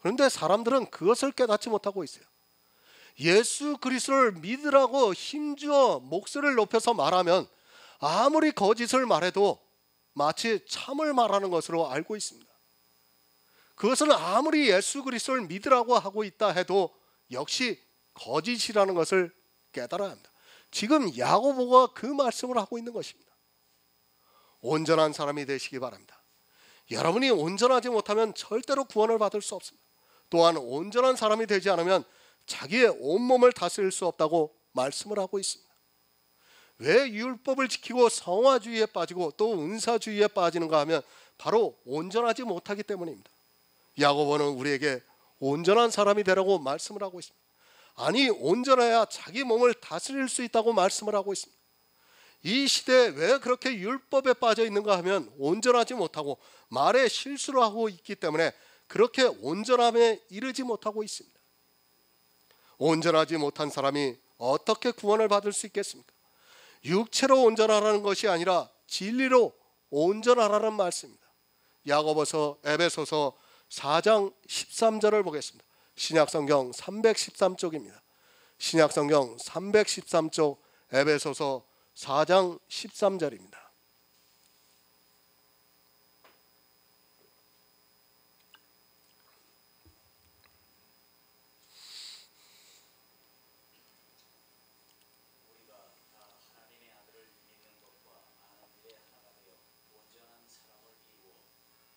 그런데 사람들은 그것을 깨닫지 못하고 있어요. 예수 그리스도를 믿으라고 힘주어 목소리를 높여서 말하면 아무리 거짓을 말해도 마치 참을 말하는 것으로 알고 있습니다. 그것은 아무리 예수 그리스도를 믿으라고 하고 있다 해도 역시 거짓이라는 것을 깨달아야 합니다. 지금 야고보가 그 말씀을 하고 있는 것입니다. 온전한 사람이 되시기 바랍니다. 여러분이 온전하지 못하면 절대로 구원을 받을 수 없습니다. 또한 온전한 사람이 되지 않으면 자기의 온몸을 다스릴 수 없다고 말씀을 하고 있습니다. 왜 율법을 지키고 성화주의에 빠지고 또 은사주의에 빠지는가 하면 바로 온전하지 못하기 때문입니다. 야고보는 우리에게 온전한 사람이 되라고 말씀을 하고 있습니다. 아니, 온전해야 자기 몸을 다스릴 수 있다고 말씀을 하고 있습니다. 이 시대에 왜 그렇게 율법에 빠져 있는가 하면 온전하지 못하고 말에 실수를 하고 있기 때문에 그렇게 온전함에 이르지 못하고 있습니다. 온전하지 못한 사람이 어떻게 구원을 받을 수 있겠습니까? 육체로 온전하라는 것이 아니라 진리로 온전하라는 말씀입니다. 야고보서 에베소서 4장 13절을 보겠습니다. 신약성경 313쪽입니다. 신약성경 313쪽 에베소서 4장 13절입니다. 우리가 다 하나님의 아들을 믿는 것과 아는 일에 하나가 되어 온전한 사람을 이루어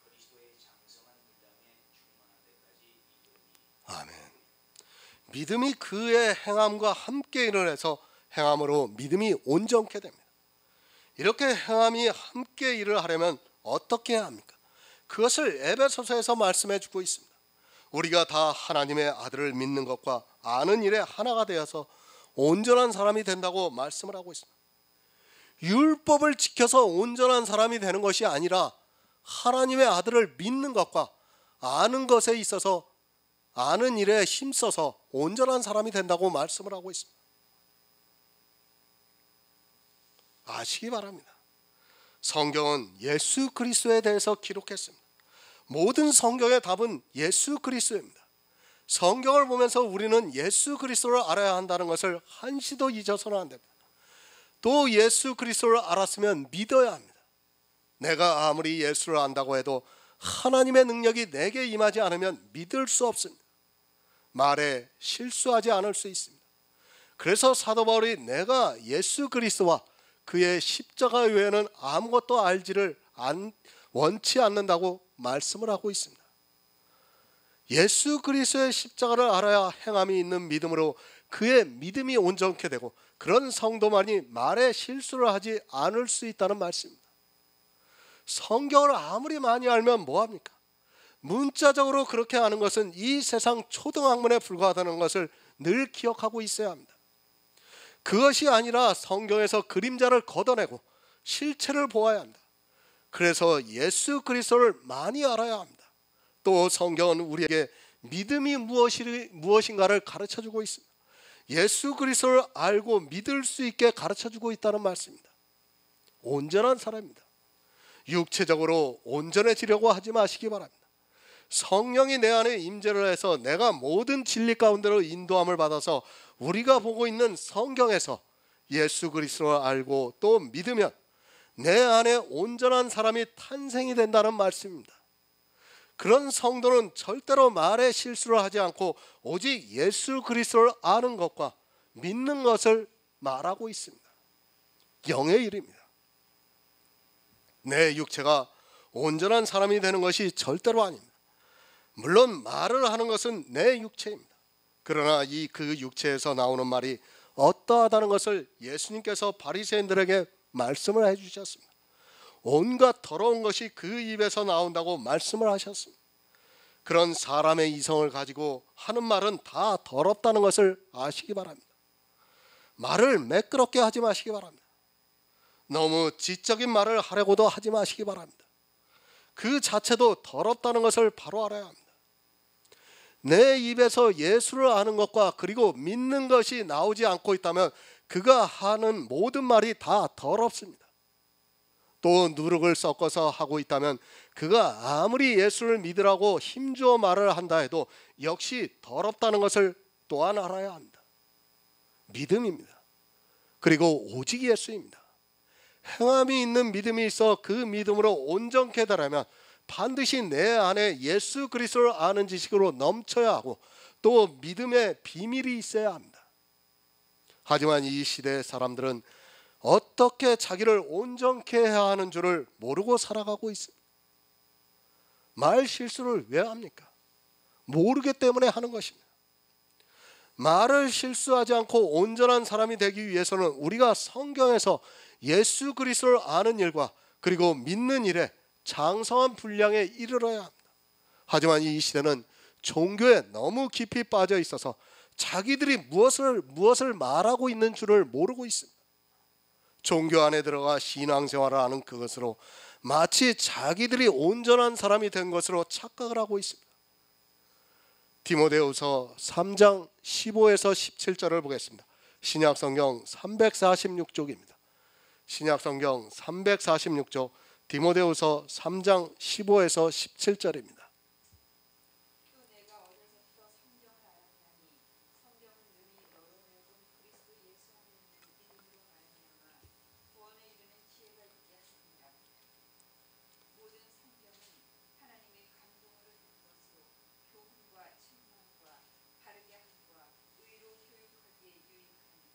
그리스도의 장성한 분량에 충만한 데까지 이르니. 아멘. 믿음이 그의 행함과 함께 일을 해서 행함으로 믿음이 온전케 됩니다. 이렇게 행함이 함께 일을 하려면 어떻게 해야 합니까? 그것을 에베소서에서 말씀해 주고 있습니다. 우리가 다 하나님의 아들을 믿는 것과 아는 일에 하나가 되어서 온전한 사람이 된다고 말씀을 하고 있습니다. 율법을 지켜서 온전한 사람이 되는 것이 아니라 하나님의 아들을 믿는 것과 아는 것에 있어서 아는 일에 힘써서 온전한 사람이 된다고 말씀을 하고 있습니다. 아시기 바랍니다. 성경은 예수 그리스도에 대해서 기록했습니다. 모든 성경의 답은 예수 그리스도입니다. 성경을 보면서 우리는 예수 그리스도를 알아야 한다는 것을 한시도 잊어서는 안 됩니다. 또 예수 그리스도를 알았으면 믿어야 합니다. 내가 아무리 예수를 안다고 해도 하나님의 능력이 내게 임하지 않으면 믿을 수 없습니다. 말에 실수하지 않을 수 있습니다. 그래서 사도 바울이 내가 예수 그리스도와 그의 십자가 외에는 아무것도 알지를 원치 않는다고 말씀을 하고 있습니다. 예수 그리스도의 십자가를 알아야 행함이 있는 믿음으로 그의 믿음이 온전케 되고 그런 성도만이 말에 실수를 하지 않을 수 있다는 말씀입니다. 성경을 아무리 많이 알면 뭐합니까? 문자적으로 그렇게 아는 것은 이 세상 초등학문에 불과하다는 것을 늘 기억하고 있어야 합니다. 그것이 아니라 성경에서 그림자를 걷어내고 실체를 보아야 합니다. 그래서 예수 그리스도를 많이 알아야 합니다. 또 성경은 우리에게 믿음이 무엇인가를 가르쳐주고 있습니다. 예수 그리스도를 알고 믿을 수 있게 가르쳐주고 있다는 말씀입니다. 온전한 사람입니다. 육체적으로 온전해지려고 하지 마시기 바랍니다. 성령이 내 안에 임재를 해서 내가 모든 진리 가운데로 인도함을 받아서 우리가 보고 있는 성경에서 예수 그리스도를 알고 또 믿으면 내 안에 온전한 사람이 탄생이 된다는 말씀입니다. 그런 성도는 절대로 말에 실수를 하지 않고 오직 예수 그리스도를 아는 것과 믿는 것을 말하고 있습니다. 영의 일입니다. 내 육체가 온전한 사람이 되는 것이 절대로 아닙니다. 물론 말을 하는 것은 내 육체입니다. 그러나 그 육체에서 나오는 말이 어떠하다는 것을 예수님께서 바리새인들에게 말씀을 해주셨습니다. 온갖 더러운 것이 그 입에서 나온다고 말씀을 하셨습니다. 그런 사람의 이성을 가지고 하는 말은 다 더럽다는 것을 아시기 바랍니다. 말을 매끄럽게 하지 마시기 바랍니다. 너무 지적인 말을 하려고도 하지 마시기 바랍니다. 그 자체도 더럽다는 것을 바로 알아야 합니다. 내 입에서 예수를 아는 것과 그리고 믿는 것이 나오지 않고 있다면 그가 하는 모든 말이 다 더럽습니다. 또 누룩을 섞어서 하고 있다면 그가 아무리 예수를 믿으라고 힘주어 말을 한다 해도 역시 더럽다는 것을 또한 알아야 합니다. 믿음입니다. 그리고 오직 예수입니다. 행함이 있는 믿음이 있어 그 믿음으로 온전케 되려면 반드시 내 안에 예수 그리스도를 아는 지식으로 넘쳐야 하고 또 믿음의 비밀이 있어야 합니다. 하지만 이 시대의 사람들은 어떻게 자기를 온전케 해야 하는 줄을 모르고 살아가고 있습니다. 말 실수를 왜 합니까? 모르기 때문에 하는 것입니다. 말을 실수하지 않고 온전한 사람이 되기 위해서는 우리가 성경에서 예수 그리스도를 아는 일과 그리고 믿는 일에 장성한 분량에 이르러야 합니다. 하지만 이 시대는 종교에 너무 깊이 빠져 있어서 자기들이 무엇을 말하고 있는 줄을 모르고 있습니다. 종교 안에 들어가 신앙생활을 하는 그것으로 마치 자기들이 온전한 사람이 된 것으로 착각을 하고 있습니다. 디모데후서 3장 15에서 17절을 보겠습니다. 신약성경 346쪽입니다. 신약성경 346쪽 디모데후서 3장 15에서 17절입니다. 또 내가 어려서부터 성경을 알았나니 성경은 능히 너로 하여금 그리스도 예수 안에 있는 믿음으로 말미암아 구원에 이르는 지혜가 있게 하십니다. 모든 성경은 하나님의 감동으로 된 것으로 교훈과 책망과 바르게 함과 의로 교육하기에 유익하니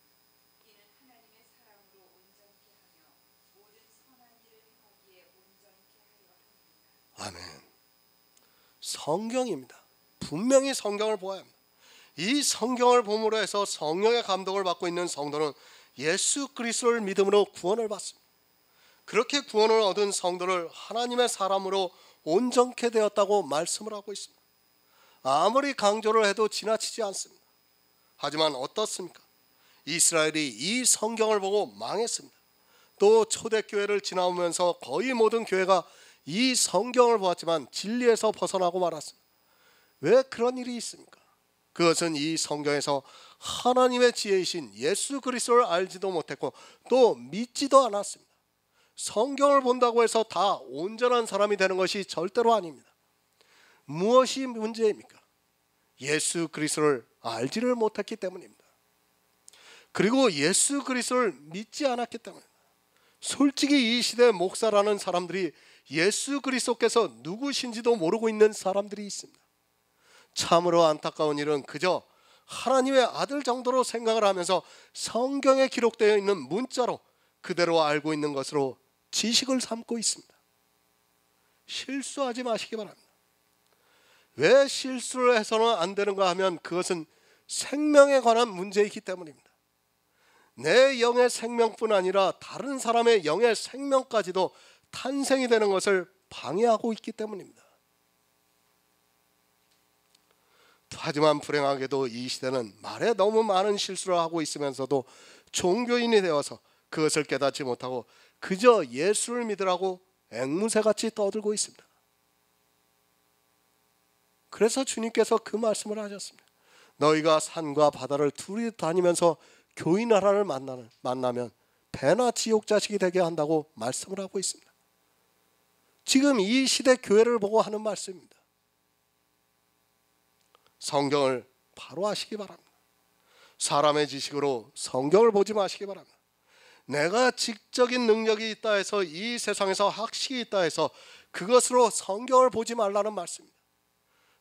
이는 하나님의 사랑으로 온전케 하며 모든 선한 일을 행하기에 온전케 하려 함이니라. 아멘. 성경입니다. 분명히 성경을 보아야 합니다. 이 성경을 봄으로 해서 성령의 감동을 받고 있는 성도는 예수 그리스도를 믿음으로 구원을 받습니다. 그렇게 구원을 얻은 성도를 하나님의 사람으로 온전케 되었다고 말씀을 하고 있습니다. 아무리 강조를 해도 지나치지 않습니다. 하지만 어떻습니까? 이스라엘이 이 성경을 보고 망했습니다. 또 초대교회를 지나오면서 거의 모든 교회가 이 성경을 보았지만 진리에서 벗어나고 말았습니다. 왜 그런 일이 있습니까? 그것은 이 성경에서 하나님의 지혜이신 예수 그리스도를 알지도 못했고 또 믿지도 않았습니다. 성경을 본다고 해서 다 온전한 사람이 되는 것이 절대로 아닙니다. 무엇이 문제입니까? 예수 그리스도를 알지를 못했기 때문입니다. 그리고 예수 그리스도를 믿지 않았기 때문입니다. 솔직히 이 시대 목사라는 사람들이 예수 그리스도께서 누구신지도 모르고 있는 사람들이 있습니다. 참으로 안타까운 일은 그저 하나님의 아들 정도로 생각을 하면서 성경에 기록되어 있는 문자로 그대로 알고 있는 것으로 지식을 삼고 있습니다. 실수하지 마시기 바랍니다. 왜 실수를 해서는 안 되는가 하면 그것은 생명에 관한 문제이기 때문입니다. 내 영의 생명뿐 아니라 다른 사람의 영의 생명까지도 탄생이 되는 것을 방해하고 있기 때문입니다. 하지만 불행하게도 이 시대는 말에 너무 많은 실수를 하고 있으면서도 종교인이 되어서 그것을 깨닫지 못하고 그저 예수를 믿으라고 앵무새같이 떠들고 있습니다. 그래서 주님께서 그 말씀을 하셨습니다. 너희가 산과 바다를 둘이 다니면서 교인 하나를 만나면 배나 지옥 자식이 되게 한다고 말씀을 하고 있습니다. 지금 이 시대 교회를 보고 하는 말씀입니다. 성경을 바로 하시기 바랍니다. 사람의 지식으로 성경을 보지 마시기 바랍니다. 내가 지적인 능력이 있다 해서 이 세상에서 학식이 있다 해서 그것으로 성경을 보지 말라는 말씀입니다.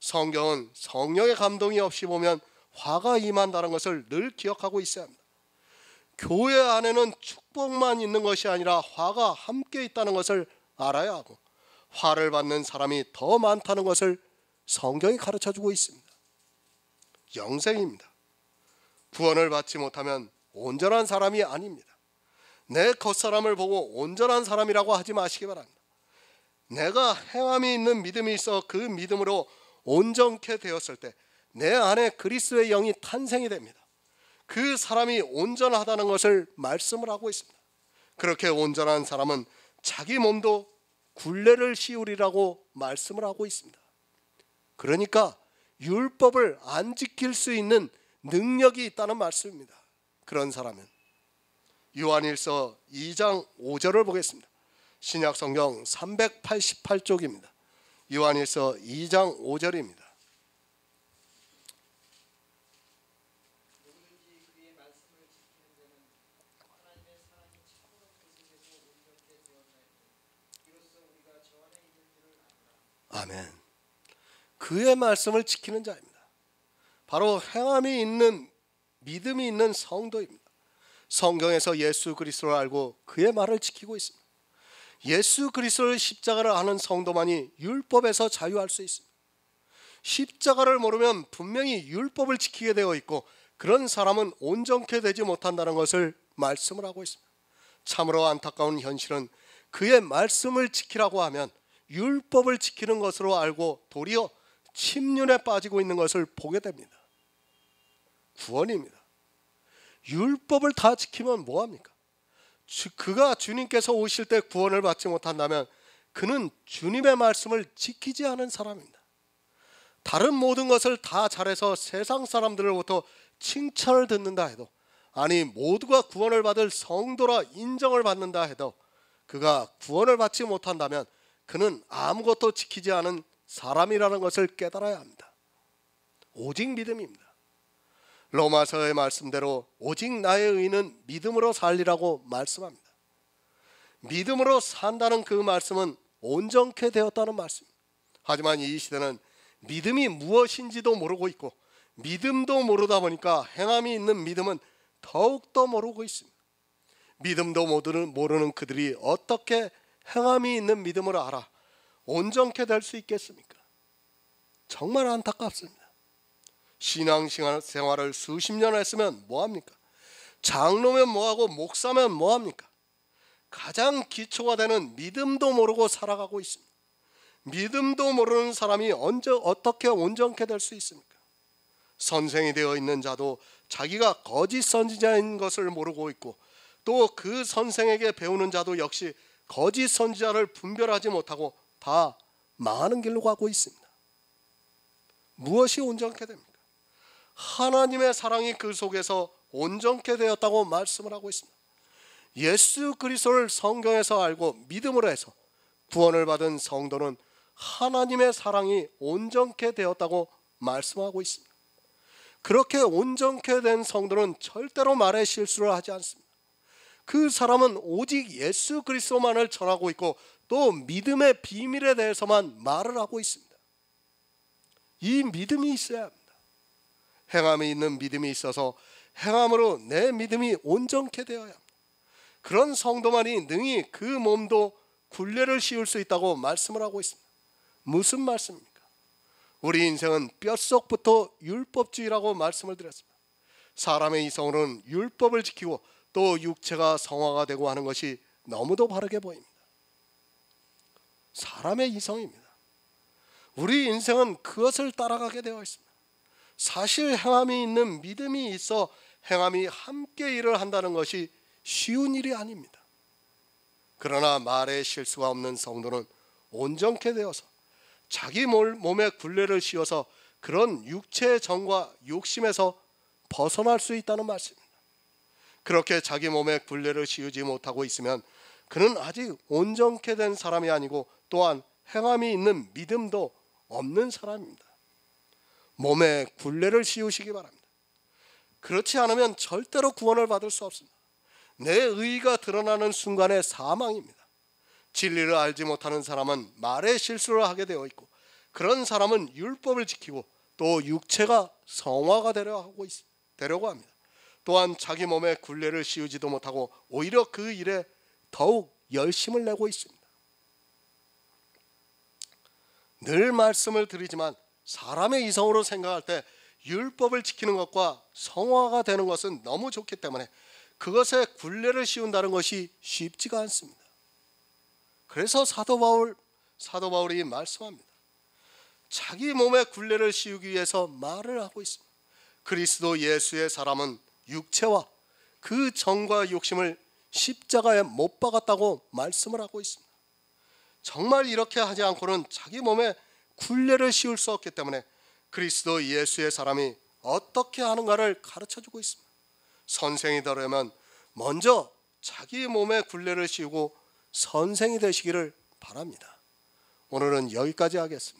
성경은 성령의 감동이 없이 보면 화가 임한다는 것을 늘 기억하고 있어야 합니다. 교회 안에는 축복만 있는 것이 아니라 화가 함께 있다는 것을 알아야 하고 화를 받는 사람이 더 많다는 것을 성경이 가르쳐주고 있습니다. 영생입니다. 구원을 받지 못하면 온전한 사람이 아닙니다. 내 겉사람을 보고 온전한 사람이라고 하지 마시기 바랍니다. 내가 행함이 있는 믿음이 있어 그 믿음으로 온전케 되었을 때 내 안에 그리스도의 영이 탄생이 됩니다. 그 사람이 온전하다는 것을 말씀을 하고 있습니다. 그렇게 온전한 사람은 자기 몸도 굴레를 씌우리라고 말씀을 하고 있습니다. 그러니까 율법을 안 지킬 수 있는 능력이 있다는 말씀입니다. 그런 사람은 요한일서 2장 5절을 보겠습니다. 신약성경 388쪽입니다. 요한일서 2장 5절입니다. 누구든지 그의 말씀을 아멘. 그의 말씀을 지키는 자입니다. 바로 행함이 있는 믿음이 있는 성도입니다. 성경에서 예수 그리스도를 알고 그의 말을 지키고 있습니다. 예수 그리스도의 십자가를 아는 성도만이 율법에서 자유할 수 있습니다. 십자가를 모르면 분명히 율법을 지키게 되어 있고 그런 사람은 온전케 되지 못한다는 것을 말씀을 하고 있습니다. 참으로 안타까운 현실은 그의 말씀을 지키라고 하면 율법을 지키는 것으로 알고 도리어 침륜에 빠지고 있는 것을 보게 됩니다. 구원입니다. 율법을 다 지키면 뭐합니까? 그가 주님께서 오실 때 구원을 받지 못한다면 그는 주님의 말씀을 지키지 않은 사람입니다. 다른 모든 것을 다 잘해서 세상 사람들로부터 칭찬을 듣는다 해도, 아니 모두가 구원을 받을 성도라 인정을 받는다 해도 그가 구원을 받지 못한다면 그는 아무것도 지키지 않은 사람이라는 것을 깨달아야 합니다. 오직 믿음입니다. 로마서의 말씀대로 오직 나의 의는 믿음으로 살리라고 말씀합니다. 믿음으로 산다는 그 말씀은 온전케 되었다는 말씀입니다. 하지만 이 시대는 믿음이 무엇인지도 모르고 있고 믿음도 모르다 보니까 행함이 있는 믿음은 더욱더 모르고 있습니다. 믿음도 모르는 그들이 어떻게 행함이 있는 믿음을 알아 온전케 될 수 있겠습니까? 정말 안타깝습니다. 신앙생활을 수십 년 했으면 뭐합니까? 장로면 뭐하고 목사면 뭐합니까? 가장 기초가 되는 믿음도 모르고 살아가고 있습니다. 믿음도 모르는 사람이 언제 어떻게 온전케 될 수 있습니까? 선생이 되어 있는 자도 자기가 거짓 선지자인 것을 모르고 있고 또 그 선생에게 배우는 자도 역시 거짓 선지자를 분별하지 못하고 다 망하는 길로 가고 있습니다. 무엇이 온전케 됩니까? 하나님의 사랑이 그 속에서 온전케 되었다고 말씀을 하고 있습니다. 예수 그리스도를 성경에서 알고 믿음으로 해서 구원을 받은 성도는 하나님의 사랑이 온전케 되었다고 말씀하고 있습니다. 그렇게 온전케 된 성도는 절대로 말에 실수를 하지 않습니다. 그 사람은 오직 예수 그리스도만을 전하고 있고 또 믿음의 비밀에 대해서만 말을 하고 있습니다. 이 믿음이 있어야 합니다. 행함이 있는 믿음이 있어서 행함으로 내 믿음이 온전케 되어야 합니다. 그런 성도만이 능히 그 몸도 굴레를 씌울 수 있다고 말씀을 하고 있습니다. 무슨 말씀입니까? 우리 인생은 뼛속부터 율법주의라고 말씀을 드렸습니다. 사람의 이성으로는 율법을 지키고 또 육체가 성화가 되고 하는 것이 너무도 바르게 보입니다. 사람의 이성입니다. 우리 인생은 그것을 따라가게 되어 있습니다. 사실 행함이 있는 믿음이 있어 행함이 함께 일을 한다는 것이 쉬운 일이 아닙니다. 그러나 말에 실수가 없는 성도는 온전케 되어서 자기 몸에 굴레를 씌워서 그런 육체의 정과 욕심에서 벗어날 수 있다는 말씀입니다. 그렇게 자기 몸에 굴레를 씌우지 못하고 있으면 그는 아직 온전케 된 사람이 아니고 또한 행함이 있는 믿음도 없는 사람입니다. 몸에 굴레를 씌우시기 바랍니다. 그렇지 않으면 절대로 구원을 받을 수 없습니다. 내 의의가 드러나는 순간에 사망입니다. 진리를 알지 못하는 사람은 말에 실수를 하게 되어 있고 그런 사람은 율법을 지키고 또 육체가 성화가 되려고 합니다. 또한 자기 몸에 굴레를 씌우지도 못하고 오히려 그 일에 더욱 열심을 내고 있습니다. 늘 말씀을 드리지만 사람의 이성으로 생각할 때 율법을 지키는 것과 성화가 되는 것은 너무 좋기 때문에 그것에 굴레를 씌운다는 것이 쉽지가 않습니다. 그래서 사도 바울이 말씀합니다. 자기 몸에 굴레를 씌우기 위해서 말을 하고 있습니다. 그리스도 예수의 사람은 육체와 그 정과 욕심을 십자가에 못 박았다고 말씀을 하고 있습니다. 정말 이렇게 하지 않고는 자기 몸에 굴레를 씌울 수 없기 때문에 그리스도 예수의 사람이 어떻게 하는가를 가르쳐주고 있습니다. 선생이 되려면 먼저 자기 몸에 굴레를 씌우고 선생이 되시기를 바랍니다. 오늘은 여기까지 하겠습니다.